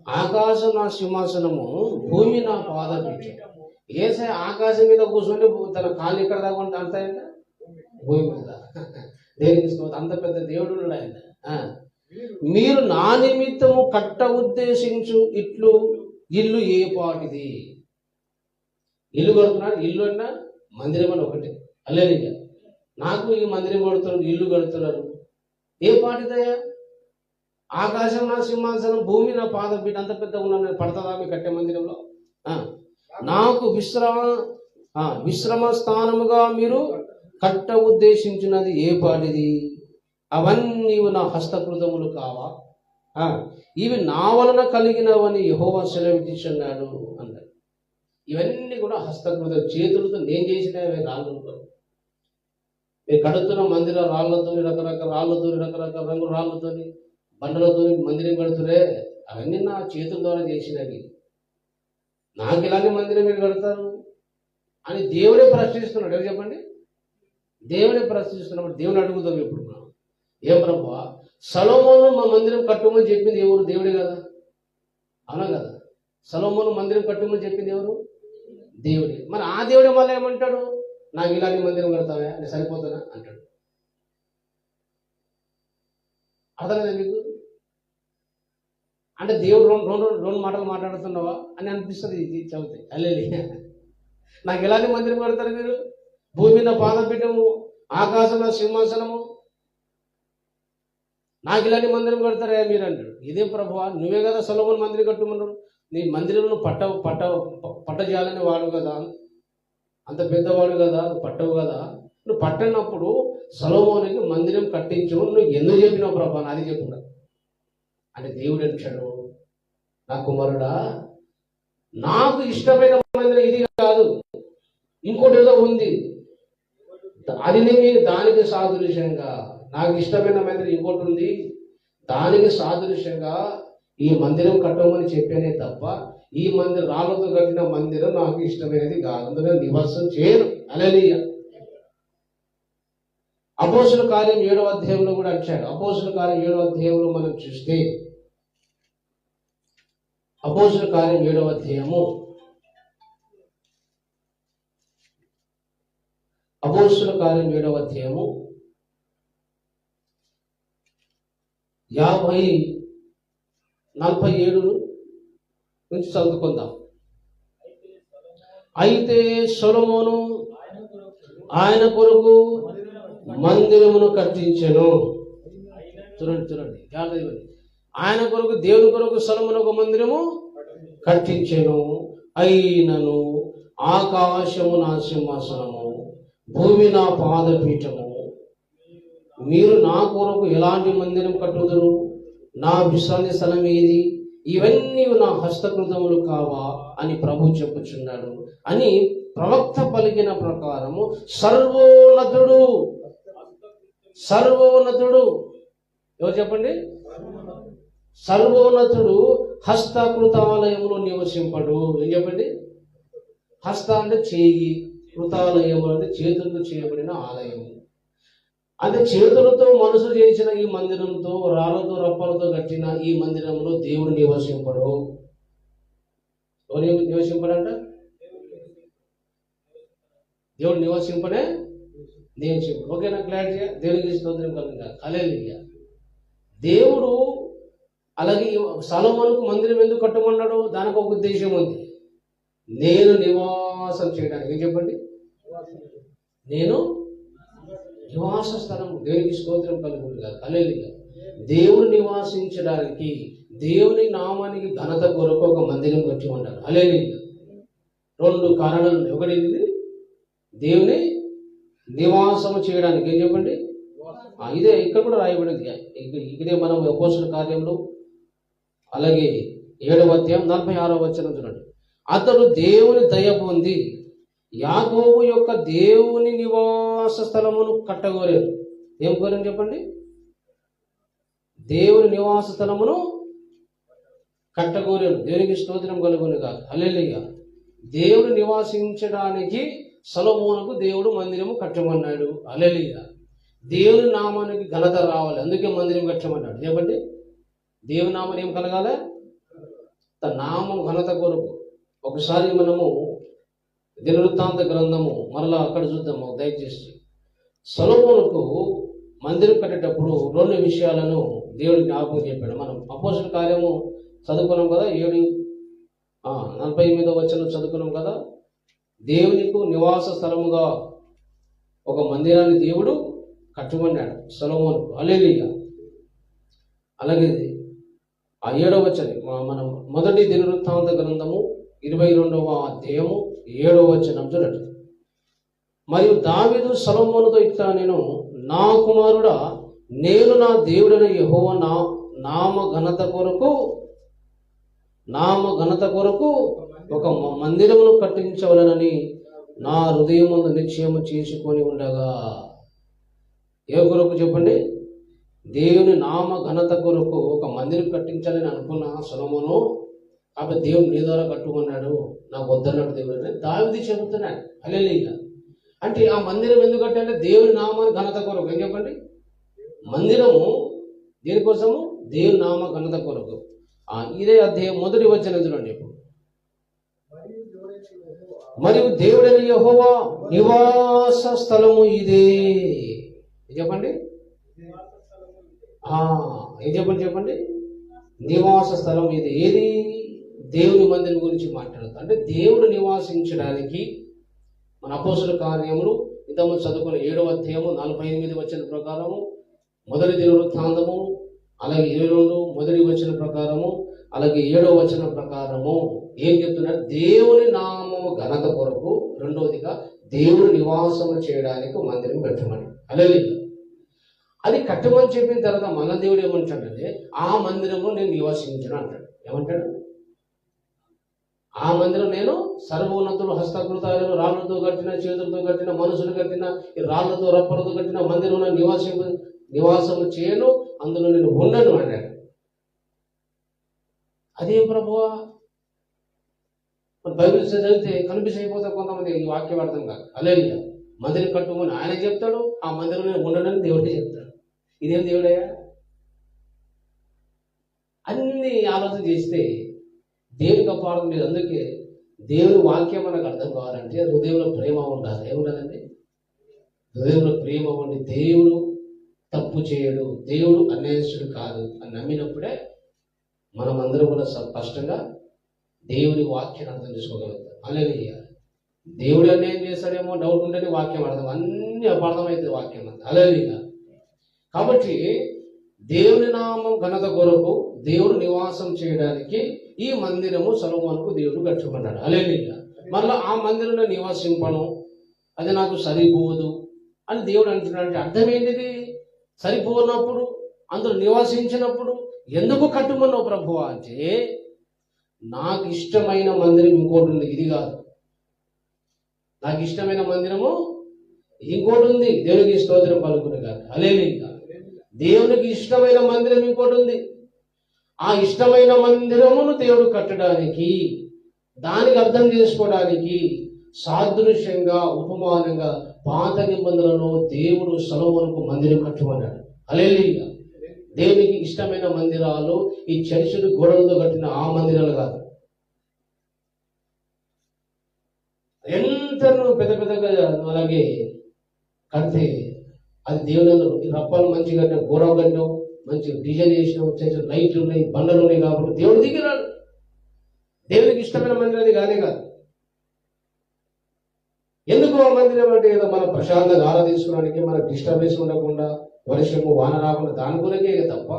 ఆకాశం నా సింహాసనము, భూమి నా పాదపీఠం. యేసయ్య ఆకాశం మీద కూర్చొని తన కాళ్ళు ఇక్కడ దాకా అంటాయంట, భూమి మీద. దేనికి అంత పెద్ద దేవుడు ఉన్నాడు ఆయన. మీరు నా నిమిత్తము కట్ట ఉద్దేశించు ఇల్లు ఏ పాటిది? ఇల్లు కడుతున్నాడు. ఇల్లు అన్నా మందిరం అని ఒకటి. హల్లెలూయా. నాకు ఈ మందిరం కడుతున్నారు, ఇల్లు కడుతున్నారు. ఏ పాటిదయ్యా? ఆకాశం నా సింహాసనం, భూమి నా పాదపీఠం. అంత పెద్దగా ఉన్నాను, నేను పడతాదా మీ కట్టే మందిరంలో? నాకు విశ్రమ స్థానముగా మీరు కట్ట ఉద్దేశించినది ఏ పాటిది? అవన్నీ నా హస్తకృతములు కావా? ఇవి నా వలన కలిగినవని యెహోవా సెలవిచ్చుచున్నాడు అన్నాడు. ఇవన్నీ కూడా హస్తకృత, చేతులతో నేను చేసినవి. రాళ్ళు మీరు కడుతున్న మందిర రాళ్లతో, రకరకాల రాళ్లతో, రకరకాల రంగు రాళ్లతో, బండలతో మందిరం కడుతురే, అవన్నీ నా చేతుల ద్వారా చేసినవి. నాకు ఇలాంటి మందిరం మీరు కడతారు అని దేవుడే ప్రశ్నిస్తున్నాడు. ఎవరు చెప్పండి? దేవుడే ప్రశ్నిస్తున్నప్పుడు దేవుని అడుగుతాం ఇప్పుడు మనం, ఏం ప్రభువా, సొలొమోను మా మందిరం కట్టుమని చెప్పింది ఎవరు? దేవుడే కదా. అవునా కదా? సొలొమోను మందిరం కట్టుమని చెప్పింది ఎవరు? దేవుడే. మరి ఆ దేవుడే మళ్ళీ ఏమంటాడు? నాకు ఇలాంటి మందిరం కడతావా, అని సరిపోతానా అంటాడు. అర్థం కదా మీకు? అంటే దేవుడు రెండు మాటలు మాట్లాడుతున్నావా అని అనిపిస్తుంది ఇది చదివితే. హల్లెలూయా. నాకు ఎలాంటి మందిరం కడతారు మీరు? భూమి నా పాదపీఠము, ఆకాశం నా సింహాసనము, నాకు ఇలాంటి మందిరం కడతారా మీరు అంటాడు. ఇదేం ప్రభువా, నువ్వే కదా సొలొమోను మందిరం కట్టుమన్నాడు, నీ మందిరంలో పట్టజాలని వాడు కదా, అంత పెద్దవాడు కదా, పట్టవు కదా. నువ్వు పట్టనప్పుడు సొలొమోనుకి మందిరం కట్టించు, నువ్వు ఎందుకు చెప్పినావు ప్రభా? అది చెప్పున్నా అంటే దేవుడు అంటాడు, నా కుమారుడా, నాకు ఇష్టమైన మందిరం ఇది కాదు, ఇంకోటి ఏదో ఉంది, అది దానికి సాదృశ్యంగా, నాకు ఇష్టమైన మందిరం ఇంకోటి ఉంది, దానికి సాదృశ్యంగా ఈ మందిరం కట్టమని చెప్పానే తప్ప ఈ మందిరం రాళ్లతో కట్టిన మందిరం నాకు ఇష్టమైనది కాదు, అందులో నివాసం చేయను. హల్లెలూయా. అపోస్తుల కార్యం 7వ అధ్యాయంలో కూడా అంటాడు. అపోస్తుల కార్యం 7వ అధ్యాయంలో మనం చూస్తే, అపోస్తుల కార్యం 7వ అధ్యాయము, అపోస్తుల కార్యం 7వ అధ్యాయము 47 నుంచి చదువుకుందాం. అయితే సొలొమోను ఆయన కొరకు మందిరమును కట్టించెను. చూడండి ఆయన కొరకు, దేవుని కొరకు సొలొమోను ఒక మందిరము కట్టించెను. అయినను ఆకాశము నా సింహాసనము, భూమి నా పాదపీఠము, మీరు నా కొరకు ఎలాంటి మందిరం కట్టుదురు? నా విశ్రాంతి స్థలం ఏది? ఇవన్నీ నా హస్తకృతములు కావా అని ప్రభు చెప్పుచున్నాడు అని ప్రవక్త పలికిన ప్రకారము సర్వోన్నతుడు ఎవరు చెప్పండి? సర్వోన్నతుడు హస్తకృతాలయములో నివసింపడు. ఏం చెప్పండి? హస్త అంటే చేయి, కృతాలయము అంటే చేతులతో చేయబడిన ఆలయము. అంటే చేతులతో మనుషులు చేసిన ఈ మందిరంతో, రాళ్లతో రప్పలతో కట్టిన ఈ మందిరంలో దేవుడు నివసింపడు. ఎవరు నివసింపడంట? దేవుడు నివసింపడే నివసింపడు. ఓకేనా? క్లారిటీగా దేవునికి స్తోత్రం కలుగుగా. హల్లెలూయా. దేవుడు అలాగే సొలొమోనుకు మందిరం ఎందుకు కట్టమన్నాడు? దానికి ఒక ఉద్దేశం ఉంది. నేను నివాసం చేయడానికి. ఏం చెప్పండి? నేను నివాస స్థలం. దేవునికి స్తోత్రం కలుగునుగా. హల్లెలూయా. దేవుడు నివాసించడానికి, దేవుని నామానికి ఘనత కొరకు ఒక మందిరం కట్టి ఉంటారు. హల్లెలూయా. 2 కారణాలు. ఒకటి దేవుని నివాసము చేయడానికి. ఏం చెప్పండి? ఇదే ఇక్కడ కూడా రాయబడింది. ఇదే మనం అపోస్తలుల కార్యంలో అలాగే 7వ అధ్యాయం 46వ వచనం చూడండి. అతడు దేవుని దయ పొంది యాకోబు యొక్క దేవుని నివాస స్థలమును కట్టగోరాడు. ఏం కోరాను చెప్పండి? దేవుని నివాస స్థలమును కట్టగోరాడు. దేవునికి స్తోత్రం కలుగునుగా. హల్లెలూయా. దేవుడు నివాసించడానికి సొలొమోనుకు దేవుడు మందిరము కట్టమన్నాడు. హల్లెలూయా. దేవుని నామానికి ఘనత రావాలి, అందుకే మందిరం కట్టమన్నాడు. చెప్పండి, దేవుని నామం ఏం కలగాలి? తన నామం ఘనత కొరకు. ఒకసారి మనము దినవృత్తాంత గ్రంథము మరలా అక్కడ చూద్దాము దయచేసి. సొలొమోనుకు మందిరం కట్టేటప్పుడు 2 విషయాలను దేవుడు జ్ఞాపకం చెప్పాడు. మనం అపోస్తలుల కార్యము చదువుకున్నాం కదా, 7:48 వచనం చదువుకున్నాం కదా. దేవునికి నివాస స్థలముగా ఒక మందిరాన్ని దేవుడు కట్టమన్నాడు సొలొమోనుకు. హల్లెలూయా. అలాగే ఆ 7వ వచనం మనం మొదటి దినవృత్తాంత గ్రంథము 22వ అధ్యాయము 7వ వచనం చూడండి. మరియు దావీదు సొలొమోనుతో ఇట్లా నేను, నా కుమారుడా, నేను నా దేవుడైన యెహోవా నామ ఘనత కొరకు ఒక మందిరమును కట్టించవలనని నా హృదయమును నిశ్చయము చేసుకొని ఉండగా. ఏ కొరకు చెప్పండి? దేవుని నామ ఘనత కొరకు ఒక మందిరం కట్టించాలని అనుకున్న సొలొమోను, కాబట్టి దేవుడు నీ ద్వారా కట్టుకున్నాడు, నాకు వద్దన్నాడు దేవుడు అని దావీదు చెబుతున్నాడు. హల్లెలూయా. అంటే ఆ మందిరం ఎందుకు కట్టాలంటే దేవుని నామాన్ని ఘనత కొరకు. ఏం చెప్పండి? మందిరము దేనికోసము? దేవుని నామ ఘనత కొరకు. ఇదే అధ్యాయం మొదటి వచనం చూడండి. ఇప్పుడు మరియు దేవుడైన యెహోవా నివాస స్థలము ఇదే. చెప్పండి, చెప్పండి. నివాస స్థలం ఇది. ఏది? దేవుని మందిరం గురించి మాట్లాడుతుంది. అంటే దేవుడు నివాసించడానికి మన అపోస్తలుల కార్యములు ఇంతకుముందు చదువుకున్న 7వ అధ్యాయము 48 వచనం ప్రకారము, మొదటి దినవృత్తాంతము అలాగే 22 మొదటి వచనం ప్రకారము, అలాగే 7వ వచనం ప్రకారము ఏం చెప్తున్నారు? దేవుని నామము ఘనత కొరకు, రెండవదిగా దేవుడు నివాసము చేయడానికి మందిరం కట్టమని. హల్లెలూయా. అది కట్టమని చెప్పిన తర్వాత మన దేవుడు ఏమంటాడంటే, ఆ మందిరంలో నేను నివాసించను అంటాడు. ఏమంటాడు? ఆ మందిరం నేను సర్వోన్నతులు హస్తకృతాలను రాళ్లతో కట్టిన, చేతులతో కట్టిన, మనుషులు కట్టిన, ఈ రాళ్లతో రప్పలతో కట్టిన మందిరంలో నివాసము చేయను, అందులో నేను ఉండను అన్నాడు. అదేం ప్రభువా? బైబిల్ చదివితే కన్ఫ్యూజ్ అయిపోతే కొంతమంది ఈ వాక్యం అర్థం కాదు. హల్లెలూయా. మందిరం కట్టుకుని ఆయన చెప్తాడు, ఆ మందిరం నేను ఉండనని దేవుడే చెప్తాడు. ఇదేం దేవుడయ్యా? అన్ని ఆలోచన చేస్తే దేవుని గొప్ప అర్థం లేదు. అందుకే దేవుని వాక్యం మనకు అర్థం కావాలంటే హృదయంలో ప్రేమ ఉండాలి. ఏముండాలండి? హృదయంలో ప్రేమ ఉండి దేవుడు తప్పు చేయడు, దేవుడు అన్యాయస్తుడు కాదు అని నమ్మినప్పుడే మనం అందరం కూడా స్పష్టంగా దేవుని వాక్యాన్ని అర్థం చేసుకోగలుగుతాం. హల్లెలూయా. దేవుడు అన్యాయం చేస్తాడేమో డౌట్ ఉంటేనే వాక్యం అర్థం, అన్ని అపార్థమైతే వాక్యం అంత. హల్లెలూయా. కాబట్టి దేవుని నామం ఘనత కొరకు దేవుడు నివాసం చేయడానికి ఈ మందిరము సొలొమోనుకు దేవుడు కట్టుకున్నాడు. హల్లెలూయా. మళ్ళీ ఆ మందిరంలో నివాసింపను, అది నాకు సరిపోదు అని దేవుడు అంటున్నాడు. అర్థం ఏంటిది? సరిపోనప్పుడు, అందులో నివాసించినప్పుడు ఎందుకు కట్టుమన్నావు ప్రభువా అంటే, నాకు ఇష్టమైన మందిరం ఇంకోటి ఉంది, ఇది కాదు. నాకు ఇష్టమైన మందిరము ఇంకోటి ఉంది. దేవునికి స్తోత్రం పలుకునుగాక. హల్లెలూయా. దేవునికి ఇష్టమైన మందిరం ఇంకోటి ఉంది. ఆ ఇష్టమైన మందిరమును దేవుడు కట్టడానికి, దానికి అర్థం చేసుకోవడానికి సాదృశ్యంగా, ఉపమానంగా పాత నిబంధనలో దేవుడు సొలొమోనుకు మందిరం కట్టమన్నాడు. హల్లెలూయా. దేవునికి ఇష్టమైన మందిరాలు ఈ చర్చిలు గోడలతో కట్టిన ఆ మందిరాలు కాదు. ఎంత పెద్ద పెద్దగా అలాగే కడితే అది దేవుని రప్పాలు మంచిగా కట్టిన, గోడ కట్టినావు, మంచి డిజైన్ చేసినావు, చిన్న లైట్లు ఉన్నాయి, బండలు ఉన్నాయి కాబట్టి దేవుడు దిగిరాడు. దేవునికి ఇష్టమైన మందిరం అది కానే కాదు. ఎందుకు ఆ మందిరం అంటే ఏదో మనం ప్రశాంతంగా ఆరాధించుకోవడానికి, మనకు డిస్టర్బెన్స్ ఉండకుండా, వర్షము వాన రాకుండా దాని కొరకే తప్ప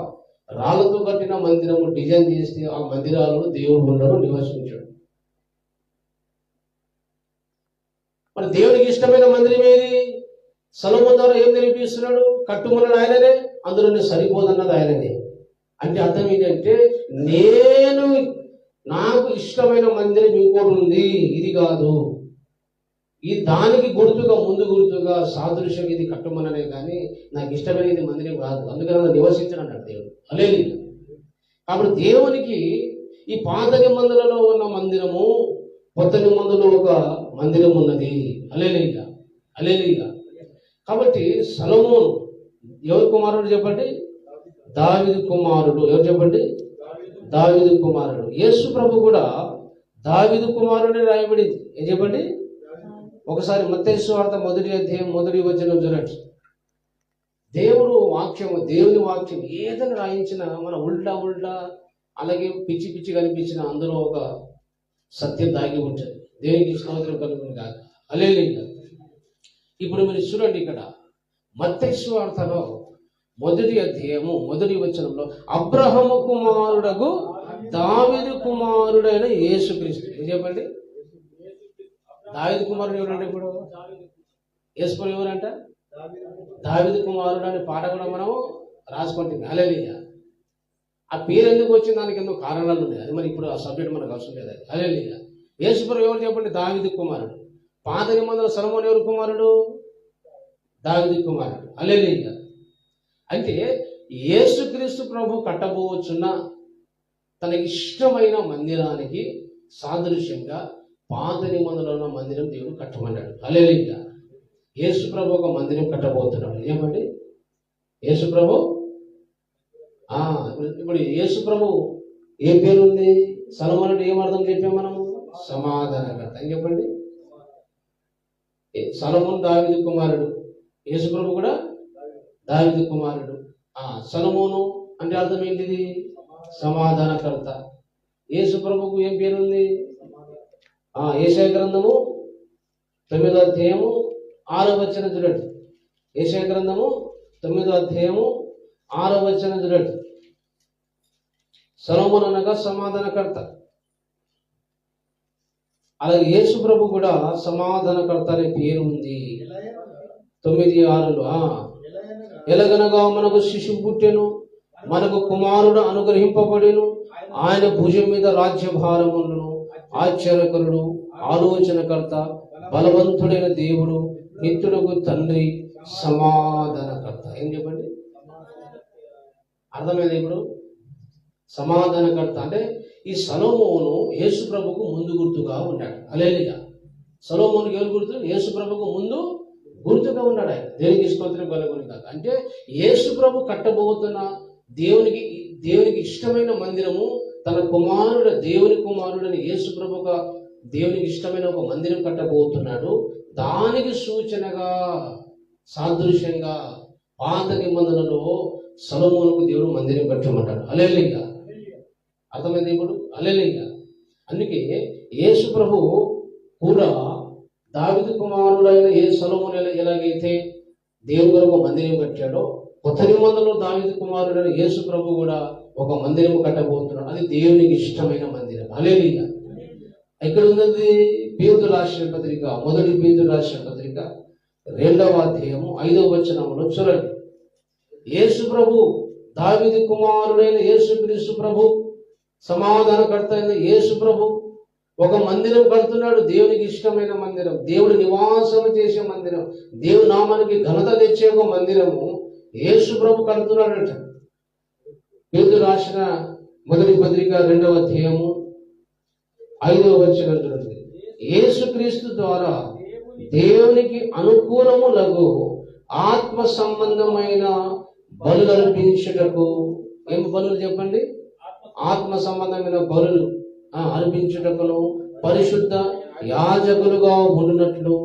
రాళ్లతో కట్టిన మందిరము డిజైన్ చేస్తే ఆ మందిరాలను దేవుడు ఉండడు, నివసించాడు. మరి దేవునికి ఇష్టమైన మందిరం ఏది? సొలొమోను ద్వారా ఏం నిరూపిస్తున్నాడు? కట్టుమన్నది ఆయననే, అందులోనే సరిపోదన్నది ఆయననే. అంటే అర్థం ఏంటంటే, నేను నాకు ఇష్టమైన మందిరం ఇంకోటి ఉంది, ఇది కాదు, ఈ దానికి గుర్తుగా, ముందు గుర్తుగా సాదృశ్యం ఇది కట్టమననే కానీ నాకు ఇష్టమైన ఇది మందిరం కాదు, అందుకని అది నివసించనన్నాడు దేవుడు. హల్లెలూయా. కాబట్టి దేవునికి ఈ పాత నిబంధనలో ఉన్న మందిరము, కొత్త నిబంధనలో ఒక మందిరం ఉన్నది. హల్లెలూయా, హల్లెలూయా. కాబట్టి సొలొమోను ఎవరి కుమారుడు చెప్పండి? దావీదు కుమారుడు. ఎవరు చెప్పండి? దావీదు కుమారుడు. యేసు ప్రభు కూడా దావీదు కుమారుడే రాయబడింది. ఏం చెప్పండి? ఒకసారి మత్తయి సువార్త 1వ అధ్యాయం 1వ వచనం చూడండి. దేవుడు వాక్యము, దేవుని వాక్యం ఏదని రాయించినా మన ఉల్టా అలాగే పిచ్చి పిచ్చి కనిపించిన అందులో ఒక సత్యం దాగి ఉంటుంది. దేవునికి స్తోత్రం కలుగును గాక. హల్లెలూయా. ఇప్పుడు మీరు చూడండి, ఇక్కడ మత్తయి సువార్తలో 1వ అధ్యాయము 1వ వచనంలో అబ్రహాము కుమారుడగు దావీదు కుమారుడైన యేసుక్రీస్తు. ఏం చెప్పండి? దావీదు కుమారుడు ఎవరంటే ఇప్పుడు యేసు ఎవరంట? దావీదు కుమారుడు అనే పాట కూడా మనము రాసుకుంటుంది. హల్లెలూయా. ఆ పేరు ఎందుకు వచ్చింది? దానికి ఎన్నో కారణాలు ఉన్నాయి. అది మరి ఇప్పుడు ఆ సబ్జెక్ట్ మనకు అవసరం లేదు. హల్లెలూయా. యేసు ఎవరు చెప్పండి? దావీదు కుమారుడు. పాత నిబంధనలో సొలొమోను ఎవరు కుమారుడు? దావీదు కుమారుడు. హల్లెలూయా. అంటే యేసుక్రీస్తు ప్రభు కట్టబోచున్న తనకి ఇష్టమైన మందిరానికి సాదృశ్యంగా పాత నిబంధనలో ఉన్న మందిరం దేవుడు కట్టమన్నాడు. హల్లెలూయా. యేసు ప్రభు ఒక మందిరం కట్టబోతున్నాడు. ఏమండి? యేసు ప్రభు ఇప్పుడు యేసు ప్రభు ఏ పేరు ఉంది? సొలొమోను ఏమర్థం చెప్పాం మనము? సమాధానకర్త అని చెప్పండి. సొలొమోను దావీదు కుమారుడు, యేసు ప్రభు కూడా దావీదు కుమారుడు. సొలొమోను అంటే అర్థం ఏంటిది? సమాధానకర్త. యేసు ప్రభుకు ఏం పేరుంది? యెషయా గ్రంథము 9వ అధ్యాయము 6వ వచనం చూడండి. యెషయా గ్రంథము 9వ అధ్యాయము 6వ వచనం చూడండి. సొలొమోను అనగా సమాధానకర్త. అలాగే యేసు ప్రభు కూడా సమాధానకర్త అనే పేరు ఉంది. 9:6లో ఎలాగనగా మనకు శిశువు పుట్టెను, మనకు కుమారుడు అనుగ్రహింపబడెను, ఆయన భుజం మీద రాజ్యభారములను, ఆశ్చర్యకరుడు, ఆలోచనకర్త, బలవంతుడైన దేవుడు, నిత్యుడగు తండ్రి, సమాధానకర్త. ఏం చెప్పండి? అర్థమైంది ఇప్పుడు? సమాధానకర్త అంటే ఈ సొలొమోను యేసు ప్రభుకు ముందు గుర్తుగా ఉన్నాడు. హల్లెలూయా. సొలొమోనుకి ఎవరు గుర్తు? యేసు ప్రభుకు ముందు గుర్తుగా ఉన్నాడు ఆయన. దేవునికి స్తోత్రం కలుగును గాక. అంటే యేసు ప్రభు కట్టబోతున్న దేవునికి ఇష్టమైన మందిరము, తన కుమారుడు, దేవుని కుమారుడని యేసు ప్రభుగా దేవునికి ఇష్టమైన ఒక మందిరం కట్టబోతున్నాడు. దానికి సూచనగా, సాదృశ్యంగా పాత నిబంధనలో సొలొమోనుకు దేవుడు మందిరం కట్టమంటాడు. హల్లెలూయా. అర్థమైంది ఇప్పుడు? హల్లెలూయా. అందుకే యేసు ప్రభు కూడా దావీదు కుమారుడైన సొలొమోను ఎలాగైతే దేవుని కొరకు మందిరం కట్టాడో, కొత్త నిబంధనలో దావీదు కుమారుడైన యేసు ప్రభు కూడా ఒక మందిరం కట్టబోతున్నాడు. అది దేవునికి ఇష్టమైన మందిరం. హల్లెలూయా. ఎక్కడ ఉన్నది? పేతురు రాసిన పత్రిక, 1 పేతురు రాసిన పత్రిక 2వ అధ్యాయము 5వ వచనంలో చూడండి. యేసు ప్రభు, దావీదు కుమారుడైన యేసుక్రీస్తు ప్రభు, సమాధానకర్త అయిన యేసు ప్రభు ఒక మందిరం కడుతున్నాడు. దేవునికి ఇష్టమైన మందిరం, దేవుడు నివాసం చేసే మందిరం, దేవుని నామానికి ఘనత తెచ్చే ఒక మందిరము యేసు ప్రభు కడుతున్నాడట. పేతురు రాసిన 1 పత్రిక 2వ అధ్యాయము 5వ వచనం చూడండి. యేసుక్రీస్తు ద్వారా దేవునికి అనుకూలములగు ఆత్మ సంబంధమైన బలులు అర్పించుటకు. ఏం బలులు చెప్పండి? ఆత్మ సంబంధమైన బలులు అర్పించుటకును పరిశుద్ధ యాజకులుగా ఉండినట్లు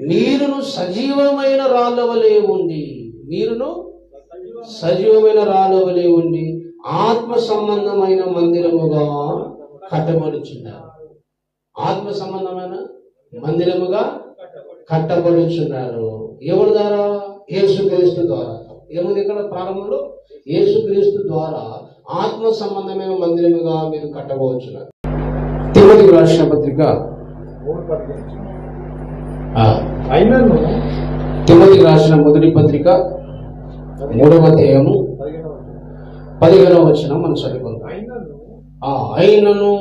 మీరును సజీవమైన రాళ్ళ వలె ఉండి, మీరును సజీవమైన రాళ్ళ వలె ఉండి ఆత్మ సంబంధమైన మందిరముగా కట్టబడుచున్నారు. ఆత్మ సంబంధమైన మందిరముగా కట్టబడుచున్నారు. ఎవరి ద్వారా? యేసుక్రీస్తు ద్వారా. ఏముంది ఇక్కడ ప్రారంభంలో? యేసుక్రీస్తు ద్వారా ఆత్మ సంబంధమైన మందిరముగా మీరు కట్టబోచున్నారు. తిమోతికి రాసిన పత్రిక తిమోతికి రాసిన మొదటి పత్రిక 3వ అధ్యాయము 15వ వచనం మనం చదువుకుంటాం. అయినను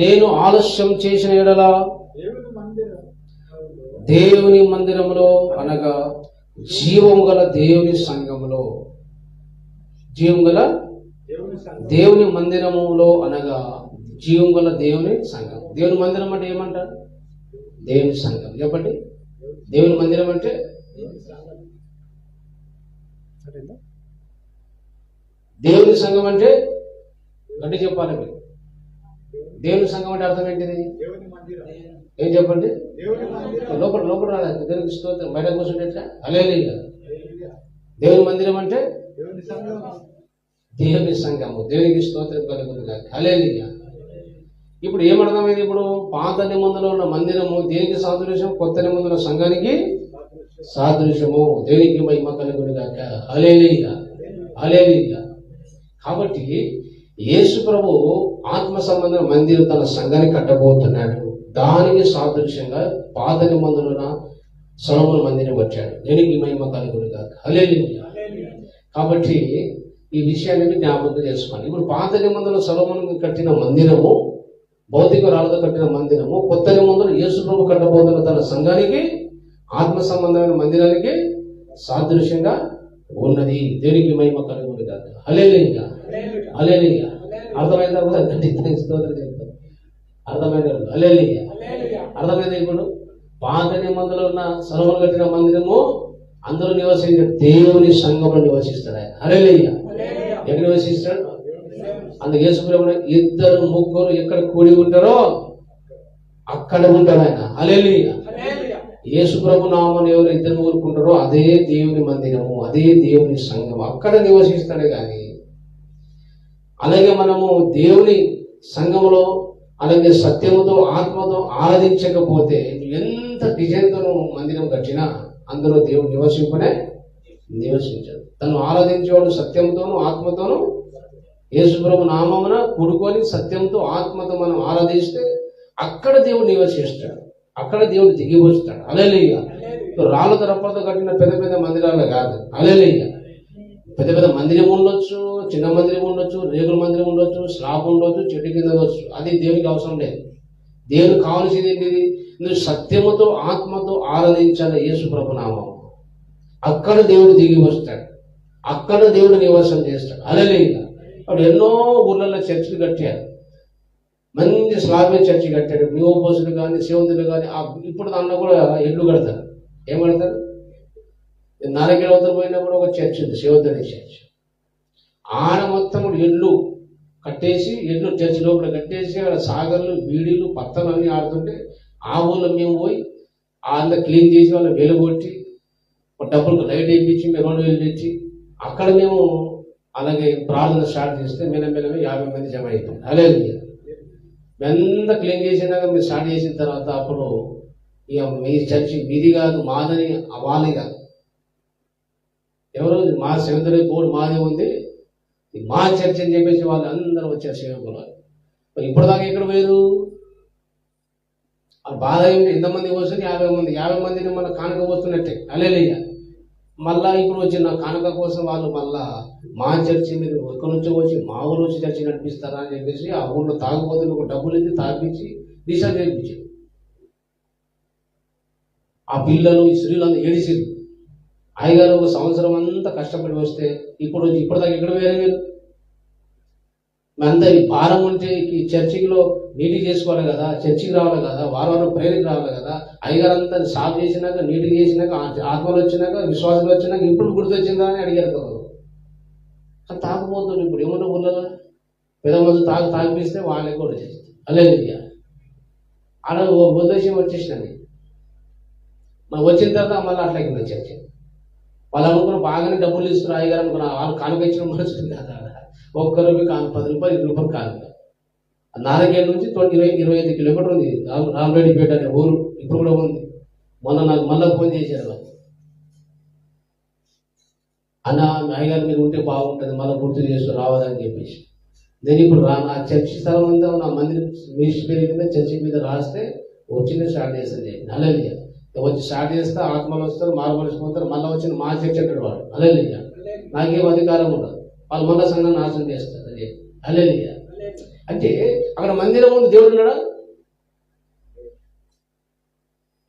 నేను ఆలస్యం చేసిన ఎడల దేవుని మందిరములో అనగా జీవము గల దేవుని సంఘములో, జీవం గల దేవుని మందిరములో అనగా జీవం గల దేవుని సంఘం. దేవుని మందిరం అంటే ఏమంటారు? దేవుని సంఘం. చెప్పండి, దేవుని మందిరం అంటే దేవుని సంఘం అంటే గట్టి చెప్పాలి మీరు. దేవుని సంఘం అంటే అర్థం ఏంటిది? ఏం చెప్పండి? లోపల లోపల రాదు. దేవునికి స్తోత్రం. బయట కూర్చుంటే ఎట్లా? హల్లెలూయా. దేవుని మందిరం అంటే దేవుని సంఘము. దేవునికి స్తోత్రం కలుగుతుంది కాదు. హల్లెలూయా. ఇప్పుడు ఏమర్థమైంది? ఇప్పుడు పాత నిబంధనలో ఉన్న మందిరము దేనికి సాదృశ్యం? కొత్త నిబంధనల సంఘానికి సాదృశ్యము. దేవునికి మహిమ కలుగుతుంది కాక. హల్లెలూయా, హల్లెలూయా. కాబట్టి యేసు ప్రభు ఆత్మ సంబంధం మందిరం తన సంఘాన్ని కట్టబోతున్నాడు. దానికి సాదృశ్యంగా పాత నిబంధనల సొలొమోను మందిరం వచ్చాడు. దేవునికి మహిమ కలుగుతుంది కాక. హల్లెలూయా. కాబట్టి ఈ విషయాన్ని జ్ఞాపకం చేసుకోండి. ఇప్పుడు పాత నిబంధనల సొలొమోను కట్టిన మందిరము, భౌతిక రాళ్ళతో కట్టిన మందిరము, కొత్త నిబంధనలు యేసు ప్రభు కట్టబోతున్న తన సంఘానికి ఆత్మ సంబంధమైన మందిరానికి సాదృశ్యంగా ఉన్నది. దేవునికి మహిమ కలుగుతుంది కాక. హల్లెలూయా, హల్లెలూయా. అర్థమైందా? కూడా గట్టి స్తోత్రం చెప్తారు. అర్థమైందా? హల్లెలూయా. అర్థమైంది. ఇప్పుడు పాత నిబంధనలో ఉన్న సొలొమోను కట్టిన మందిరము అందరూ నివసించే దేవుని సంఘంలో నివసిస్తాడు ఆయన. హల్లెలూయా. ఎక్కడ నివసిస్తాడు? అందుకే యేసు ప్రభువు ఇద్దరు ముగ్గురు ఎక్కడ కూడి ఉంటారో అక్కడ ఉంటాడు ఆయన. హల్లెలూయా. యేసు ప్రభు నామం ఎవరు ఇద్దరు ముగ్గురుకుంటారో అదే దేవుని మందిరము, అదే దేవుని సంఘం, అక్కడ నివసిస్తాడే కానీ. అలాగే మనము దేవుని సంఘములో అలాగే సత్యముతో ఆత్మతో ఆరాధించకపోతే ఎంత డిజైన్తో మందిరం కట్టినా అందులో దేవుడు నివసించాడు. తను ఆరాధించేవాడు సత్యంతోనూ ఆత్మతోనూ యేసు ప్రభు నామమున కూడుకొని సత్యంతో ఆత్మతో మనం ఆరాధిస్తే అక్కడ దేవుడు నివసిస్తాడు, అక్కడ దేవుడు దిగి వస్తాడు. హల్లెలూయా. రాళ్ళతో రప్పలతో కట్టిన పెద్ద పెద్ద మందిరాలు కాదు. హల్లెలూయా. పెద్ద పెద్ద మందిరం ఉండొచ్చు, చిన్న మందిరం ఉండొచ్చు, రేగుల మందిరం ఉండొచ్చు, స్లాబ్ ఉండొచ్చు, చెట్టు కింద ఉండొచ్చు. అది దేవునికి అవసరం లేదు. దేవునికి కావాల్సింది ఏంటిది? నువ్వు సత్యముతో ఆత్మతో ఆరాధించాలి యేసు ప్రభు నామం. అక్కడ దేవుడు దిగి వస్తాడు, అక్కడ దేవుడు నివాసం చేస్తాడు. హల్లెలూయా. అప్పుడు ఎన్నో ఊర్లలో చర్చిలు కట్టారు, మంచి స్లాబ్ చర్చి కట్టాడు. న్యూ పోస్టులు కానీ సేవంతులు కానీ ఇప్పుడు దాంట్లో కూడా ఇల్లు కడతారు. ఏం కడతారు? నాలుగేళ్ళ పోయినప్పుడు ఒక చర్చ్ ఉంది, సేవంతుడి చర్చ్. ఆడ మొత్తం ఇల్లు కట్టేసి, ఇల్లు చర్చి లోపల కట్టేసి అక్కడ సాగర్లు బీడీలు పత్తలు అన్నీ ఆడుతుంటే ఆ ఊళ్ళో మేము పోయి అంతా క్లీన్ చేసి వాళ్ళు వెలుగొట్టి డబ్బులకు లైట్ వేయించి 2,000 తెచ్చి అక్కడ మేము అలాగే ప్రార్థన స్టార్ట్ చేస్తే మెల్లమెల్లగా 50 మంది జమ అయిపోయింది. హల్లెలూయా. ఎంత క్లీన్ చేసినాక మీరు స్టార్ట్ చేసిన తర్వాత అప్పుడు ఇక మీ చర్చి మీది కాదు, మాదని వాళ్ళే కాదు. ఎవరు? మా సేవకుడి బోర్డు మాదే ఉంది, మా చర్చ్ అని చెప్పేసి వాళ్ళు అందరూ వచ్చారు సేవకులు. ఇప్పటిదాకా ఎక్కడ పోయారు? బాధ ఏంటి? ఎంతమంది వస్తుంది? 50 మంది. 50 మందిని మన కానుక వస్తున్నట్టే. హల్లెలూయా. మళ్ళా ఇప్పుడు వచ్చిన కానుక కోసం వాళ్ళు మళ్ళా మా చర్చి మీరు ఎక్కడి నుంచో వచ్చి మా ఊరు వచ్చి చర్చి నడిపిస్తారా అని చెప్పేసి ఆ ఊళ్ళో తాగుబోతులు ఒక డబ్బులు ఇచ్చి తాగిపించి డిసైడ్ చేయించారు. ఆ పిల్లలు ఈ స్త్రీలంతా ఏడిసిరు. అయ్యగారు ఒక సంవత్సరం అంతా కష్టపడి వస్తే ఇప్పటిదాకా ఎక్కడ వేరే మీరు అంతా ఈ భారం ఉంటే ఈ చర్చిలో నీటికి చేసుకోవాలి కదా, చర్చికి రావాలి కదా, వారం ప్రేరణకి రావాలి కదా. అయ్యగారు అంతా సాఫ్ చేసినాక, నీటికి చేసినాక, ఆత్మలు వచ్చినాక, విశ్వాసాలు వచ్చినాక ఇప్పుడు గుర్తొచ్చిందా అని అడిగారు కదా. కానీ తాగుపోతుంది. ఇప్పుడు ఏమన్నా ఊళ్ళగా పెద్ద మంది తాగిపిస్తే వాళ్ళే కూడా చేస్తారు. హల్లెలూయా. అలా ఉద్దేశం వచ్చేసినాను. మరి వచ్చిన తర్వాత మళ్ళీ అట్లా కింద చర్చ వాళ్ళు అనుకున్న బాగానే డబ్బులు ఇస్తున్నారు. అయ్యగారు అనుకున్న వాళ్ళు కానుక ఇచ్చిన మనుషులు కదా. ₹1 10 రూపాయలు 20 రూపాయలు కానుక. నారాయణ నుంచి 25 కిలోమీటర్ ఉంది రామరెడ్డిపేట అనే ఊరు, ఇప్పుడు కూడా ఉంది. మొన్న నాకు మళ్ళీ ఫోన్ చేశారు వాళ్ళు, అన్న అయ్యగారు మీరు ఉంటే బాగుంటుంది, మళ్ళీ గుర్తు చేస్తూ రావాలని చెప్పేసి. నేను ఇప్పుడు నా చర్చి స్థలం అంతా నా మందిరం మినిస్ట్రీ పేరు కింద చర్చి మీద రాస్తే వచ్చింది స్టార్ట్ చేస్తుంది. అలలియ వచ్చి స్టార్ట్ చేస్తే ఆత్మలు వస్తారు, మారుమనిషి పోతారు, మళ్ళీ వచ్చిన మా చర్చ అంటాడు వాడు. అలలియ నాకేం అధికారం ఉండదు, వాళ్ళు మొన్న సంఘం నాశనం చేస్తారు. అదే అలలియ అంటే అక్కడ మందిరం ఉంది, దేవుడు ఉన్నాడా?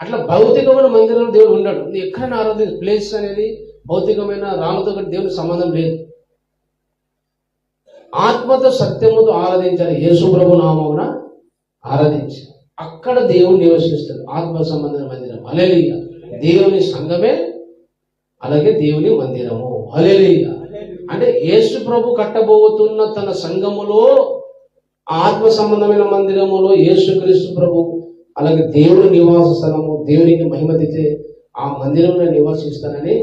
అట్లా భౌతికమైన మందిరంలో దేవుడు ఉన్నాడు. నువ్వు ఎక్కడైనా ఆరాధించే ప్లేస్ అనేది భౌతికమైన రాళ్ళతో దేవునికి సంబంధం లేదు. ఆత్మతో సత్యముతో ఆరాధించాలి, యేసు ప్రభు నామమున ఆరాధించాలి. అక్కడ దేవుడు నివసిస్తాడు, ఆత్మ సంబంధమైన మందిరం. హల్లెలూయా. దేవుని సంఘమే అలాగే దేవుని మందిరము. హల్లెలూయా. అంటే యేసు ప్రభు కట్టబోతున్న తన సంఘములో ఆత్మ సంబంధమైన మందిరములో యేసుక్రీస్తు ప్రభు అలాగే దేవుని నివాస స్థలము, దేవునికి మహిమ తెచ్చే ఆ మందిరంలో నివాసిస్తానని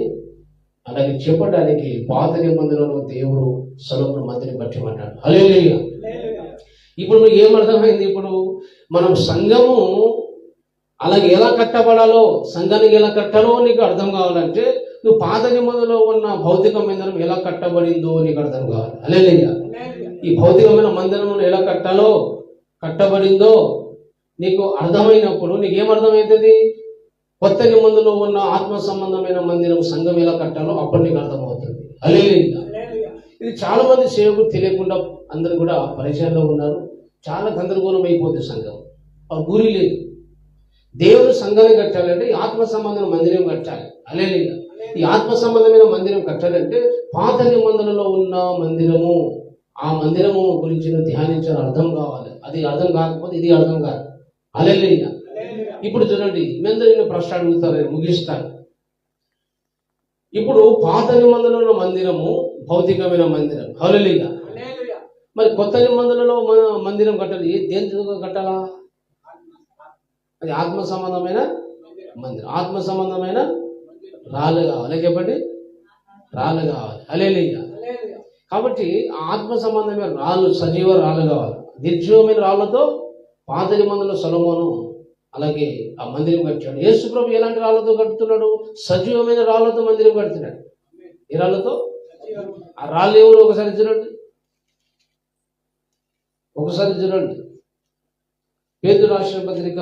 అలాగే చెప్పడానికి పాత నిబంధనలో దేవుడు సొలొమోను మందిరం కట్టమన్నాడు. హల్లెలూయా. ఇప్పుడు నువ్వు ఏమర్థమైంది? ఇప్పుడు మనం సంఘము అలాగే ఎలా కట్టబడాలో, సంఘానికి ఎలా కట్టాలో నీకు అర్థం కావాలంటే నువ్వు పాత నిబంధనలో ఉన్న భౌతిక మందిరం ఎలా కట్టబడిందో నీకు అర్థం కావాలి. హల్లెలూయా. ఈ భౌతికమైన మందిరం ఎలా కట్టాలో, కట్టబడిందో నీకు అర్థమైనప్పుడు నీకేమర్థమవుతుంది? కొత్త నిబంధనలో ఉన్న ఆత్మ సంబంధమైన మందిరం సంఘం ఎలా కట్టాలో అప్పుడు నీకు అర్థమవుతుంది. హల్లెలూయా. ఇది చాలా మంది సేవకులు తెలియకుండా అందరూ కూడా పరిచయంలో ఉన్నారు. చాలా గందరగోళం అయిపోతుంది సంఘం, గురి లేదు. దేవుని సంఘాన్ని కట్టాలంటే ఈ ఆత్మ సంబంధమైన మందిరం కట్టాలి. హల్లెలూయా. ఈ ఆత్మ సంబంధమైన మందిరం కట్టాలంటే పాత నిబంధనలో ఉన్న మందిరము, ఆ మందిరము గురించి ధ్యానించాలని అర్థం కావాలి. అది అర్థం కాకపోతే ఇది అర్థం కాదు. హల్లెలూయా. ఇప్పుడు చూడండి, నేను ప్రశ్న అడుగుతాను, ముగిస్తాను. ఇప్పుడు పాత నిబంధనలో ఉన్న మందిరము భౌతికమైన మందిరం. హల్లెలూయా. మరి కొత్త నిబంధనలో మన మందిరం కట్టాలి, దేనితో కట్టాలా? అది ఆత్మ సంబంధమైన మందిరం. ఆత్మ సంబంధమైన రాళ్ళు కావాలి, చెప్పండి, రాళ్ళు కావాలి. హల్లెలూయా. కాబట్టి ఆత్మ సంబంధమైన రాళ్ళు, సజీవ రాళ్ళు కావాలి. నిర్జీవమైన రాళ్లతో పాత నిబంధనలో సొలొమోను అలాగే ఆ మందిరం కట్టాడు. యేసు ప్రభు ఎలాంటి రాళ్లతో కడుతున్నాడు? సజీవమైన రాళ్లతో మందిరం కడుతున్నాడు. ఏ రాళ్లతో? ఆ రాళ్ళు ఎవరు? ఒకసారి చూడండి, పేతురు రాసిన పత్రిక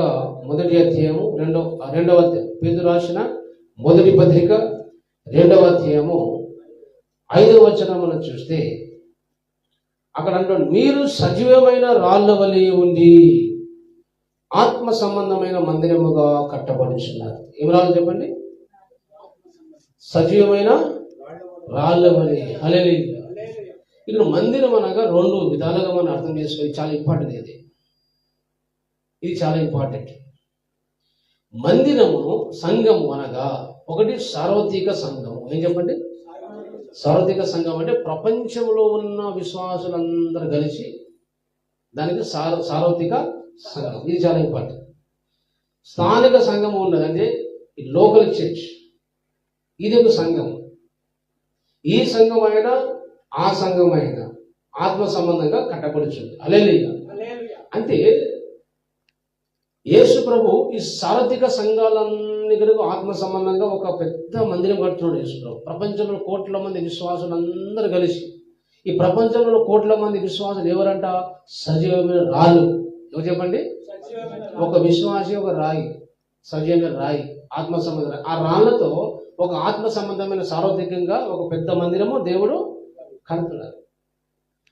1వ అధ్యాయము 2వ అధ్యాయం. పేతురు రాసిన 1వ పత్రిక 2వ అధ్యాయము 5వ వచనం మనం చూస్తే అక్కడ అంటాడు, మీరు సజీవమైన రాళ్ళ వలె ఉండి ఆత్మ సంబంధమైన మందిరముగా కట్టబడుచున్నారు. ఏం రాళ్ళు చెప్పండి? సజీవమైన రాళ్ళ వలె. హల్లెలూయా. ఇక్కడ మందిరం అనగా 2 విధాలుగా మనం అర్థం చేసుకోవాలి. చాలా ఇంపార్టెంట్ ఇది చాలా ఇంపార్టెంట్. మందిరము, సంఘము అనగా ఒకటి సార్వత్రిక సంఘము. ఏం చెప్పండి? సార్వత్రిక సంఘం అంటే ప్రపంచంలో ఉన్న విశ్వాసులందరూ కలిసి దానికి సార్వత్రిక సంఘం. ఇది చాలా ఇంపార్టెంట్. స్థానిక సంఘము ఉన్నదంటే లోకల్ చర్చ్, ఇది ఒక సంఘం. ఈ సంఘమైన ఆ సంఘమైన ఆత్మ సంబంధంగా కట్టబడుచుంది. హల్లెలూయా. అంటే యేసు ప్రభు ఈ సార్వత్రిక సంఘాలన్నీ కనుక ఆత్మ సంబంధంగా ఒక పెద్ద మందిరం కడుతున్నాడు యేసు ప్రభు. ప్రపంచంలో కోట్ల మంది విశ్వాసులు అందరూ కలిసి, ఈ ప్రపంచంలో కోట్ల మంది విశ్వాసులు ఎవరంట? సజీవమైన రాళ్ళు. ఎవరు చెప్పండి? ఒక విశ్వాసి, ఒక రాయి, సజీవమైన రాయి, ఆత్మ సంబంధం. ఆ రాళ్లతో ఒక ఆత్మ సంబంధమైన సార్వత్రికంగా ఒక పెద్ద మందిరము దేవుడు కడుతున్నారు.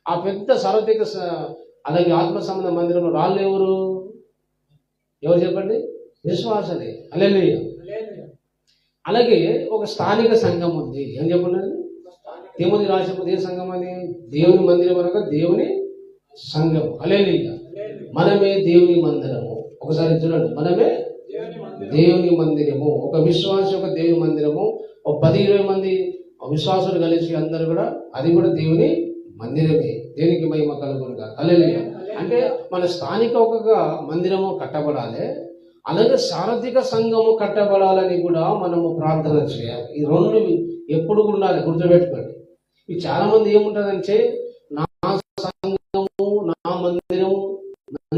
ఆ పెద్ద సార్వత్రిక అలాగే ఆత్మ సంబంధ మందిరంలో రాళ్ళు ఎవరు చెప్పండి? విశ్వాసనే. హల్లెలూయా. అలాగే ఒక స్థానిక సంఘం ఉంది. ఏం చెప్పండి? తిమోతి రాసినప్పుడు ఏ సంఘం అది? దేవుని మందిరం అనగా దేవుని సంఘం. హల్లెలూయా. మనమే దేవుని మందిరము. ఒకసారి చూడండి, మనమే దేవుని మందిరము. ఒక విశ్వాసి ఒక దేవుని మందిరము. ఒక 10-20 మంది విశ్వాసులు కలిసి అందరూ కూడా, అది కూడా దేవుని మందిరమే. దేనికి మహిమ కలుగునుగా. హల్లెలూయా. అంటే మన స్థానిక ఒక మందిరము కట్టబడాలి, అలాగే సార్వత్రిక సంఘము కట్టబడాలని కూడా మనము ప్రార్థన చేయాలి. ఈ 2 ఎప్పుడు ఉండాలి, గుర్తుపెట్టుకోండి. ఈ చాలా మంది ఏముంటుందంటే నా సంఘము, నా మందిరము,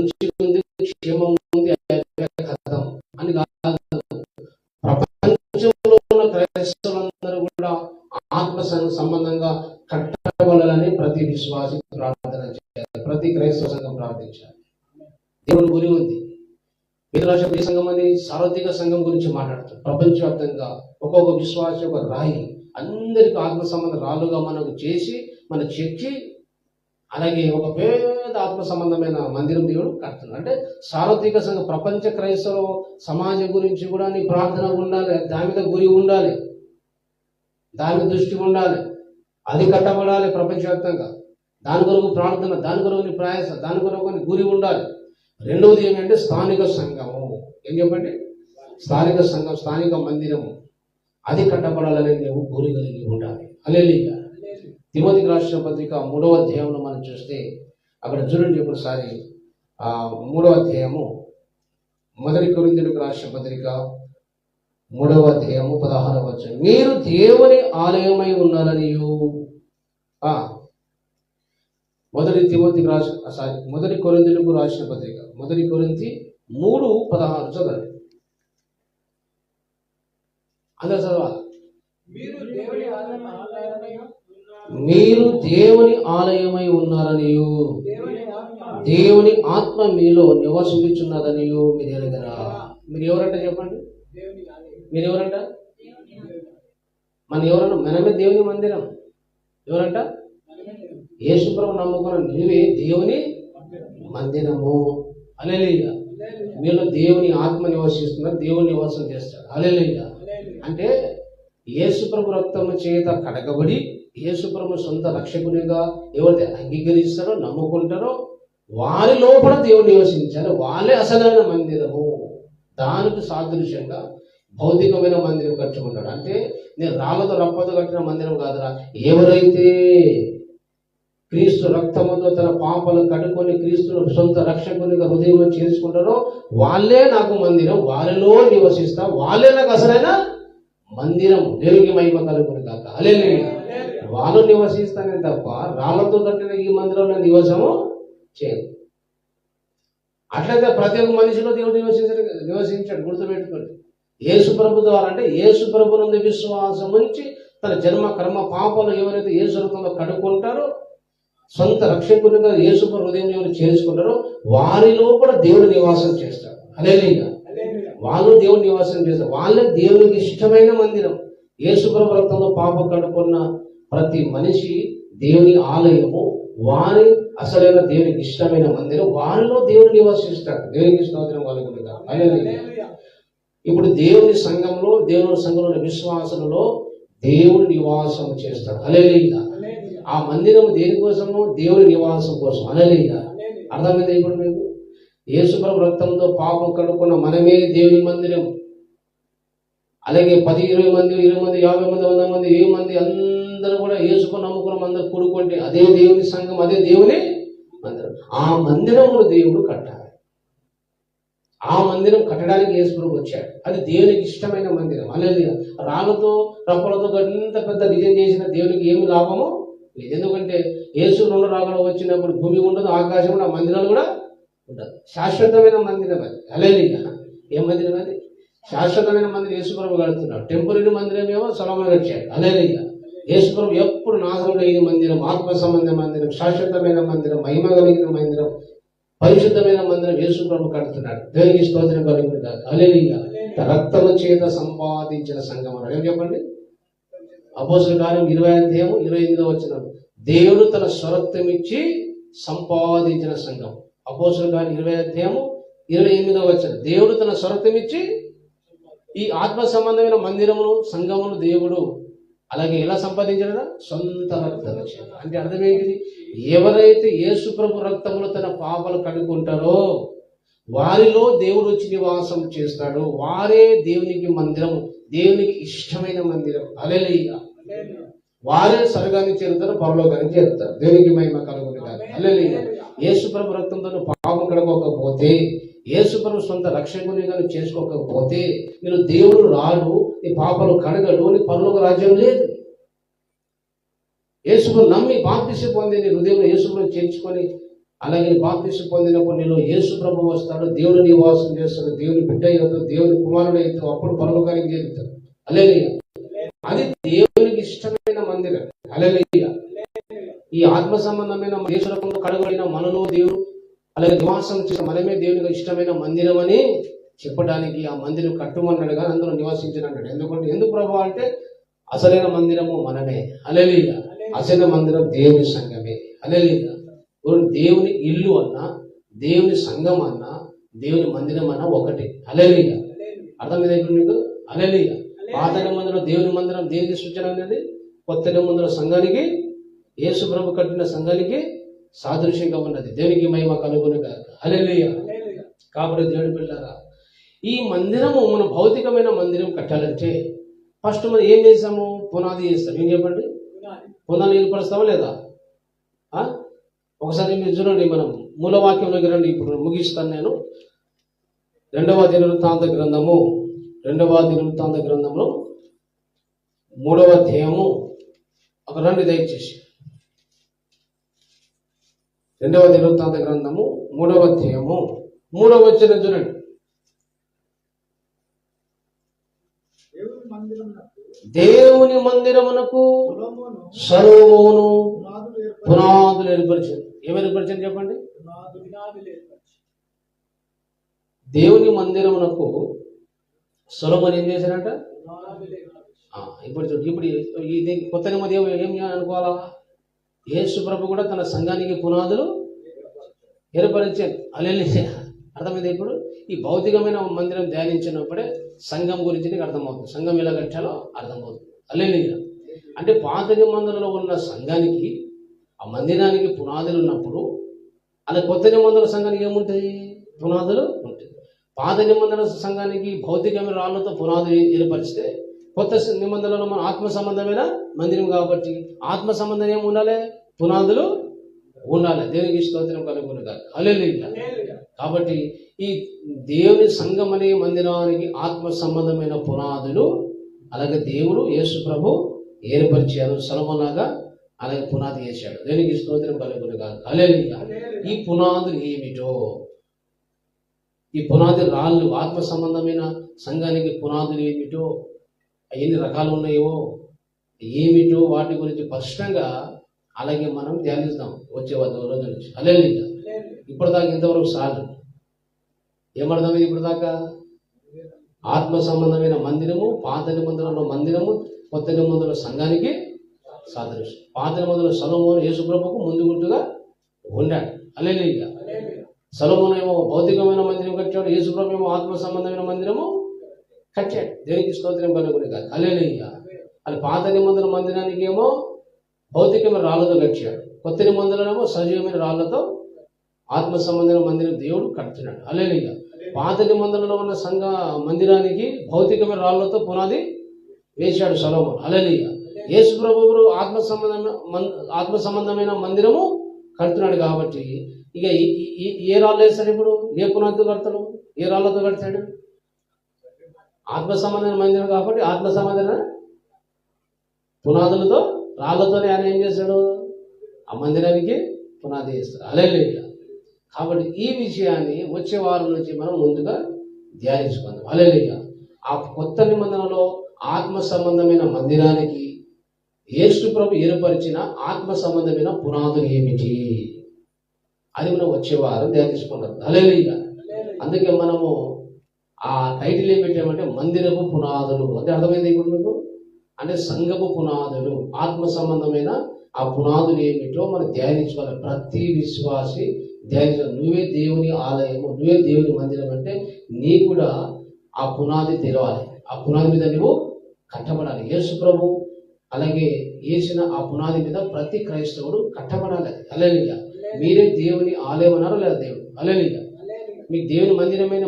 మంచి ఉంది, క్షేమం ఉంది కథం అని కాదు. ప్రపంచంలో ఉన్న క్రైస్తవులందరూ కూడా ఆత్మ సంబంధంగా కట్టబడాలని ప్రతి విశ్వాసి ప్రార్థన చేయాలి, ప్రతి క్రైస్తవ సంఘం ప్రార్థించాలి. దేవుని గురి ఉంది. పేదరాష్ట్ర సంఘం అని సార్వత్రిక సంఘం గురించి మాట్లాడుతాం. ప్రపంచవ్యాప్తంగా ఒక్కొక్క విశ్వాసి ఒక రాయి అందరికీ ఆత్మ సంబంధ రాళ్ళుగా మనకు చేసి మన చెక్కి, అలాగే ఒక పేద ఆత్మ సంబంధమైన మందిరం దేవుడు కడుతున్నాడు. అంటే సార్వత్రిక సంఘం, ప్రపంచ క్రైస్తవ సమాజం గురించి కూడా నీ ప్రార్థన ఉండాలి, దాని మీద గురి ఉండాలి, దాని మీద దృష్టి ఉండాలి. అది కట్టబడాలి ప్రపంచవ్యాప్తంగా. దాని కొరకు ప్రార్థన, దాని కొరకు నీ ప్రయాస, దాని కొరకు నీ గురి ఉండాలి. రెండవది ఏమంటే స్థానిక సంఘము. ఏం చెప్పండి? స్థానిక సంఘం, స్థానిక మందిరము, అది కట్టబడాలని నువ్వు గురి కలిగి ఉండాలి. హల్లెలూయా. తిమోతికి రాసిన పత్రిక 3వ అధ్యాయంలో మనం చూస్తే అక్కడ చూడండి ఒకసారి. 3వ అధ్యాయము, 1 కొరింథీయులకు రాసిన పత్రిక 3వ అధ్యాయము 16వ వచనం. మీరు దేవుని ఆలయమై ఉన్నారనియు. 1 కొరింథీయులకు రాసిన పత్రిక 1 కొరింథీ 3:16 చదవండి. అందరూ చదవాలి. మీరు దేవుని ఆలయమై ఉన్నారనియు, దేవుని ఆత్మ మీలో నివసించుచున్నదనియు మీరు ఎరుగరా. మీరు ఎవరంట చెప్పండి? మీరు ఎవరంట? మనమే దేవుని మందిరం. ఎవరంట? యేసుప్రభు నమ్ముకున్న నీవే దేవుని మందిరము. హల్లెలూయా. మీలో దేవుని ఆత్మ నివసిస్తున్నారు, దేవుని నివాసం చేస్తాడు. హల్లెలూయా. అంటే యేసుప్రభు రక్తము చేత కడగబడి యేసుప్రభు సొంత రక్షకునిగా ఎవరైతే అంగీకరిస్తారో, నమ్ముకుంటారో వారి లోపల దేవుడు నివసించారు. వాళ్ళే అసలైన మందిరము. దానికి సాదృశ్యంగా భౌతికమైన మందిరం కట్టుకున్నాడు. అంటే నేను రాళ్ళతో రప్పతో కట్టిన మందిరం కాదురా. ఎవరైతే క్రీస్తు రక్తముతో తన పాపలు కడుక్కొని క్రీస్తును సొంత రక్షకునిగా హృదయంలో చేసుకుంటారో వాళ్ళే నాకు మందిరం, వాళ్ళలో నివసిస్తా, వాళ్ళే నాకు అసలైన మందిరం. దేవునికి మహిమ కలుగును గాక. హల్లెలూయా. వాళ్ళు నివసిస్తానే తప్ప రాళ్లతో కట్టిన ఈ మందిరంలో నివాసము చేయదు. అట్లయితే ప్రతి ఒక్క మనిషిలో దేవుడు నివసించాడు. గుర్తుపెట్టుకోండి. యేసుప్రభు ద్వారా, అంటే యేసుప్రభు నుండి విశ్వాసం ఉంచి తన జన్మ కర్మ పాపాలు ఎవరైతే యేసు రక్తంలో కడుక్కుంటారో, సొంత రక్షకునిగా యేసుప్రభు హృదయం ఎవరు చేసుకుంటారో వారిలో కూడా దేవుడు నివాసం చేస్తాడు. హల్లెలూయా. వాళ్ళు దేవుడు నివాసం చేస్తారు. వాళ్ళే దేవునికి ఇష్టమైన మందిరం. యేసుప్రభు రక్తంలో పాపం కడుక్కున్న ప్రతి మనిషి దేవుని ఆలయము, వారి అసలైన దేవునికి ఇష్టమైన మందిరం. వారిలో దేవుడు నివసిస్తాడు. దేవునికి స్తోత్రం కలుగునుగా. హల్లెలూయా. ఇప్పుడు దేవుని సంఘంలో విశ్వాసులలో దేవుడు నివాసం చేస్తాడు. హల్లెలూయా. ఆ మందిరం దేనికోసము? దేవుని నివాసం కోసం. హల్లెలూయా. అర్థమైంది ఇప్పుడు మీకు? యేసుప్రభు రక్తంతో పాపం కడుక్కున్న మనమే దేవుని మందిరం. అలాగే 10, 20 మంది, 20 మంది, 50 మంది, 100 మంది, 1000 మంది అందరూ కూడా యేసుకు నమ్ముకున్న అందరూ కూడుకుంటే అదే దేవుని సంఘం, అదే దేవుని మందిరం. ఆ మందిరమును దేవుడు కట్టాలి. ఆ మందిరం కట్టడానికి యేసుప్రభు వచ్చాడు. అది దేవునికి ఇష్టమైన మందిరం. హల్లెలూయా. రాళ్ళతో రప్పలతో ఎంత పెద్ద డిజైన్ చేసిన దేవునికి ఏమి లాభము లేదు. ఎందుకంటే యేసు 2 రాకడ వచ్చినప్పుడు భూమి ఉండదు, ఆకాశం కూడా, మందిరాలు కూడా ఉండదు. శాశ్వతమైన మందిరం అది. హల్లెలూయా. ఏం మందిరం అది? శాశ్వతమైన మందిరం యేసుప్రభు కడుతున్నాడు. టెంపరీ మందిరం ఏమో సొలొమోను కట్టాడు. హల్లెలూయా. యేసుప్రభు ఎప్పుడు నాశనం లేని మందిరం, ఆత్మ సంబంధ మందిరం, శాశ్వతమైన మందిరం, మహిమ కలిగిన మందిరం, పరిశుద్ధమైన మందిరం యేసుప్రభు కడుతున్నాడు. దేవునికి స్తోత్రం కలుగును గాక. హల్లెలూయా. రక్తము చేత సంపాదించిన సంఘం అన్నాడు. ఏం చెప్పండి? అపోస్తలుల కార్యం 20వ అధ్యాయం 28వ వచనం. దేవుడు తన స్వరక్తం ఇచ్చి సంపాదించిన సంఘం. అపోస్తలుల కార్యం 20వ అధ్యాయం 28వ వచనం. దేవుడు తన స్వరక్తం ఇచ్చి ఈ ఆత్మ సంబంధమైన మందిరమును, సంఘమును దేవుడు అలాగే ఎలా సంపాదించాడు? సొంత రక్తం. అంటే అర్థం ఏంటిది? ఎవరైతే యేసుప్రభు రక్తములో తన పాపాలు కడుక్కుంటారో వారిలో దేవుడు వచ్చి నివాసం చేస్తాడు. వారే దేవునికి మందిరము, దేవునికి ఇష్టమైన మందిరం. హల్లెలూయా. వారే స్వర్గాన్ని చేరుతారు, పరలోకానికి చేరుతారు. దేవునికి మహిమ కలుగును గాక. హల్లెలూయా. యేసుప్రభు రక్తంతో పాపం కడుక్కోకపోతే, యేసుప్రభు సొంత రక్షకునిగా చేసుకోకపోతే మీరు దేవుడు రాడు, నీ పాపాలు కడగడు, నీ పరలోక రాజ్యం లేదు. యేసును నమ్మి బాప్తిసం పొంది నీ హృదయంలో యేసును చేర్చుకొని అలాగే బాప్తిసం పొందినప్పుడు నీలో యేసు ప్రభు వస్తాడు, దేవుడు నివాసం చేస్తాడు, దేవుని బిడ్డ అవుతాడు, దేవుని కుమారుడు అవుతాడు, అప్పుడు పరలోకానికి చేరుతాడు. హల్లెలూయా. అది దేవునికి ఇష్టమైన మందిరం. హల్లెలూయా. ఈ ఆత్మ సంబంధమైన దేశంలో కడగబడిన మనలో దేవుడు అలాగే నివాసం చేసిన మనమే దేవునికి ఇష్టమైన మందిరం అని చెప్పడానికి ఆ మందిరం కట్టుమన్నాడు, కానీ అందులో నివాసించనన్నాడు. ఎందుకు ప్రభు అంటే అసలైన మందిరము మనమే. హల్లెలూయా. అసలైన మందిరం దేవుని సంఘమే. హల్లెలూయా. దేవుని ఇల్లు అన్నా, దేవుని సంఘం అన్నా, దేవుని మందిరం అన్నా ఒకటి. హల్లెలూయా. అర్థమైంది మీకు? హల్లెలూయా. పాత నిబంధనలో దేవుని మందిరం దేనికి సూచన అనేది, కొత్త నిబంధనలో సంఘానికి, యేసు ప్రభు కట్టిన సంఘానికి సాదృశ్యంగా ఉన్నది. దేవునికి మహిమ కలుగును గాక. హల్లెలూయా. కాబట్టి దేవుని బిడ్డలారా, ఈ మందిరము మన భౌతికమైన మందిరం కట్టాలంటే ఫస్ట్ మనం ఏం చేసాము? పునాది చేస్తాం. ఏం చెప్పండి? పునాది ఏర్పరుస్తామా లేదా? ఒకసారి మీరు చూడండి, మనం మూలవాక్యంలోకి రండి. ఇప్పుడు ముగిస్తాను నేను. రెండవ దినవృత్తాంత గ్రంథంలో 3వ అధ్యాయము ఒక రండి దయచేసి. 2వ దినవృత్తాంత గ్రంథము 3వ అధ్యాయము 3వ వచనం చూడండి. దేవుని మందిరమునకు సొలొమోను పునాదులు ఏర్పరిచాడు. ఏమి ఏర్పరిచాడు చెప్పండి? దేవుని మందిరమునకు సొలొమోను ఏం చేశాడంట? ఇప్పుడు ఇది కొత్త నిబంధన ఏం అనుకోవాలా? యేసు ప్రభు కూడా తన సంఘానికి పునాదులు ఏర్పరిచాడు. హల్లెలూయా. అర్థమైంది? ఇప్పుడు ఈ భౌతికమైన మందిరం ధ్యానించినప్పుడే సంఘం గురించి నీకు అర్థమవుతుంది, సంఘం ఎలా కట్టాలో అర్థమవుతుంది. హల్లెలూయా. అంటే పాత నిబంధనలో ఉన్న సంఘానికి, ఆ మందిరానికి పునాదులు ఉన్నప్పుడు, అలా కొత్త నిబంధనల సంఘానికి ఏముంటాయి? పునాదులు ఉంటాయి. పాత నిబంధన సంఘానికి భౌతికమైన రాళ్లతో పునాదులు ఏర్పరిస్తే, కొత్త నిబంధనలో మన ఆత్మ సంబంధమైన మందిరం కాబట్టి ఆత్మ సంబంధం ఏమి ఉండాలి? పునాదులు ఉండాలి. దేవునికి స్తోత్రం కలుగును గాక. హల్లెలూయా. కాబట్టి ఈ దేవుని సంఘం అనే మందిరానికి ఆత్మ సంబంధమైన పునాదులు అలాగే దేవుడు యేసు ప్రభు ఏర్పరిచారు. సొలొమోనులాగా అలాగే పునాది వేశాడు. దేవునికి స్తోత్రం కలుగును గాక. హల్లెలూయా. ఈ పునాదులు ఏమిటో, ఈ పునాది రాళ్ళు, ఆత్మ సంబంధమైన సంఘానికి పునాదులు ఏమిటో, ఎన్ని రకాలు ఉన్నాయో ఏమిటో వాటి గురించి స్పష్టంగా అలాగే మనం ధ్యానిస్తాం వచ్చే రోజు నుంచి. హల్లెలూయా. ఇప్పుడు దాకా ఇంతవరకు సాగు ఏమర్థమైంది? ఇప్పుడు దాకా ఆత్మ సంబంధమైన మందిరము, పాత నిబంధనలో మందిరము, కొత్త నిబంధనల సంఘానికి సాదృశ్యం. పాత నిబంధనలో సొలొమోను యేసు ప్రభువుకు ముందు గుర్తుగా ఉండాడు. హల్లెలూయా. సొలొమోను ఏమో భౌతికమైన మందిరం కట్టాడు, యేసు ప్రభు ఏమో ఆత్మ సంబంధమైన మందిరము కట్టాడు. దేనికి స్తోత్రం కలుగును గాక. హల్లెలూయా. అది పాత నిబంధన మందిరానికి ఏమో భౌతికమైన రాళ్లతో కట్టాడు, కొత్త నిబంధనలేమో సజీవమైన రాళ్లతో ఆత్మ సంబంధమైన మందిరం దేవుడు కడుతున్నాడు. హల్లెలూయా. పాత నిబంధనలో ఉన్న సంఘ మందిరానికి భౌతికమైన రాళ్లతో పునాది వేశాడు సొలొమోను. హల్లెలూయా. యేసు ప్రభువు ఆత్మ సంబంధమైన మందిరము కడుతున్నాడు కాబట్టి ఇక ఏ రాళ్ళు వేస్తాడు? ఇప్పుడు ఏ పునాదితో కడతాడు? ఏ రాళ్లతో కడతాడు? ఆత్మ సంబంధమైన మందిరం కాబట్టి ఆత్మ సంబంధమైన పునాదులతో, రాళ్లతోనే ఆయన ఏం చేస్తాడు? ఆ మందిరానికి పునాది వేస్తాడు. హల్లెలూయా. కాబట్టి ఈ విషయాన్ని వచ్చే వారం నుంచి మనం ముందుగా ధ్యానించుకుందాం. హల్లెలూయా. ఆ కొత్త నిబంధనలో ఆత్మ సంబంధమైన మందిరానికి యేసు ప్రభు ఏర్పరిచిన ఆత్మ సంబంధమైన పునాదులు ఏమిటి, అది మనం వచ్చే వారం ధ్యానించుకుంటాం. హల్లెలూయా. అందుకే మనము ఆ టైటిల్ ఏం పెట్టామంటే మందిరపు పునాదులు. అంటే అర్థమైంది ఇప్పుడు మీకు? అంటే సంఘపు పునాదులు, ఆత్మ సంబంధమైన ఆ పునాదులు ఏమిటో మనం ధ్యానించుకోవాలి. ప్రతి విశ్వాసి ధ్యానించాలి. నువ్వే దేవుని ఆలయము, నువ్వే దేవుని మందిరం అంటే నీ కూడా ఆ పునాది తెలవాలి. ఆ పునాది మీద నువ్వు కట్టబడాలి. యేసు ప్రభు అలాగే వేసిన ఆ పునాది మీద ప్రతి క్రైస్తవుడు కట్టబడాలి. హల్లెలూయా. మీరే దేవుని ఆలయం అన్నారో లేదా? దేవుడు. హల్లెలూయా. మీకు దేవుని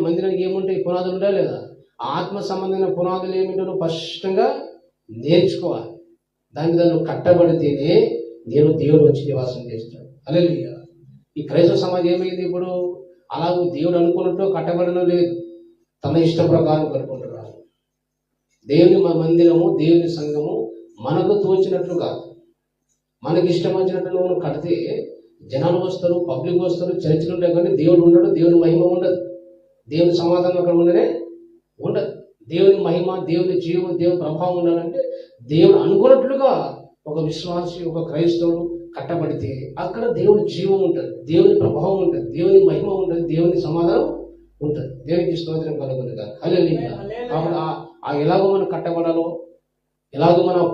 మందిరానికి ఏముంటాయి? పునాదులు ఉంటాయి లేదా? ఆత్మ సంబంధమైన పునాదులు ఏమిటో నువ్వు స్పష్టంగా నేర్చుకోవాలి. దాని మీద నువ్వు కట్టబడితేనే దేవుడు వచ్చి నివాసం చేస్తాడు. హల్లెలూయా. ఈ క్రైస్తవ సమాజం ఏమైంది? ఇప్పుడు అలాగూ దేవుడు అనుకున్నట్టు కట్టబడడం లేదు, తన ఇష్ట ప్రకారం కట్టుకుంటున్నారు. దేవుని మందిరము, దేవుని సంఘము మనకు తోచినట్లు కాదు, మనకి ఇష్టం వచ్చినట్లు నువ్వు కడితే జనాలు వస్తారు, పబ్లిక్ వస్తారు, చర్చిలు ఉంటాయి, కానీ దేవుడు ఉండడు, దేవుని మహిమ ఉండదు, దేవుని సమాధానం అక్కడ ఉండనే ఉండదు. దేవుని మహిమ, దేవుని జీవం, దేవుని ప్రభావం ఉండాలంటే దేవుడు అనుకున్నట్లుగా ఒక విశ్వాసి, ఒక క్రైస్తవుడు కట్టబడితే అక్కడ దేవుని జీవం ఉంటుంది, దేవుని ప్రభావం ఉంటుంది, దేవుని మహిమ ఉంటుంది, దేవుని సమాధానం ఉంటుంది. దేవునికి స్తోత్రం కలుగుతుంది. హల్లెలూయా. కాబట్టి ఎలాగో మనం కట్టబడాలో, ఎలాగో మనం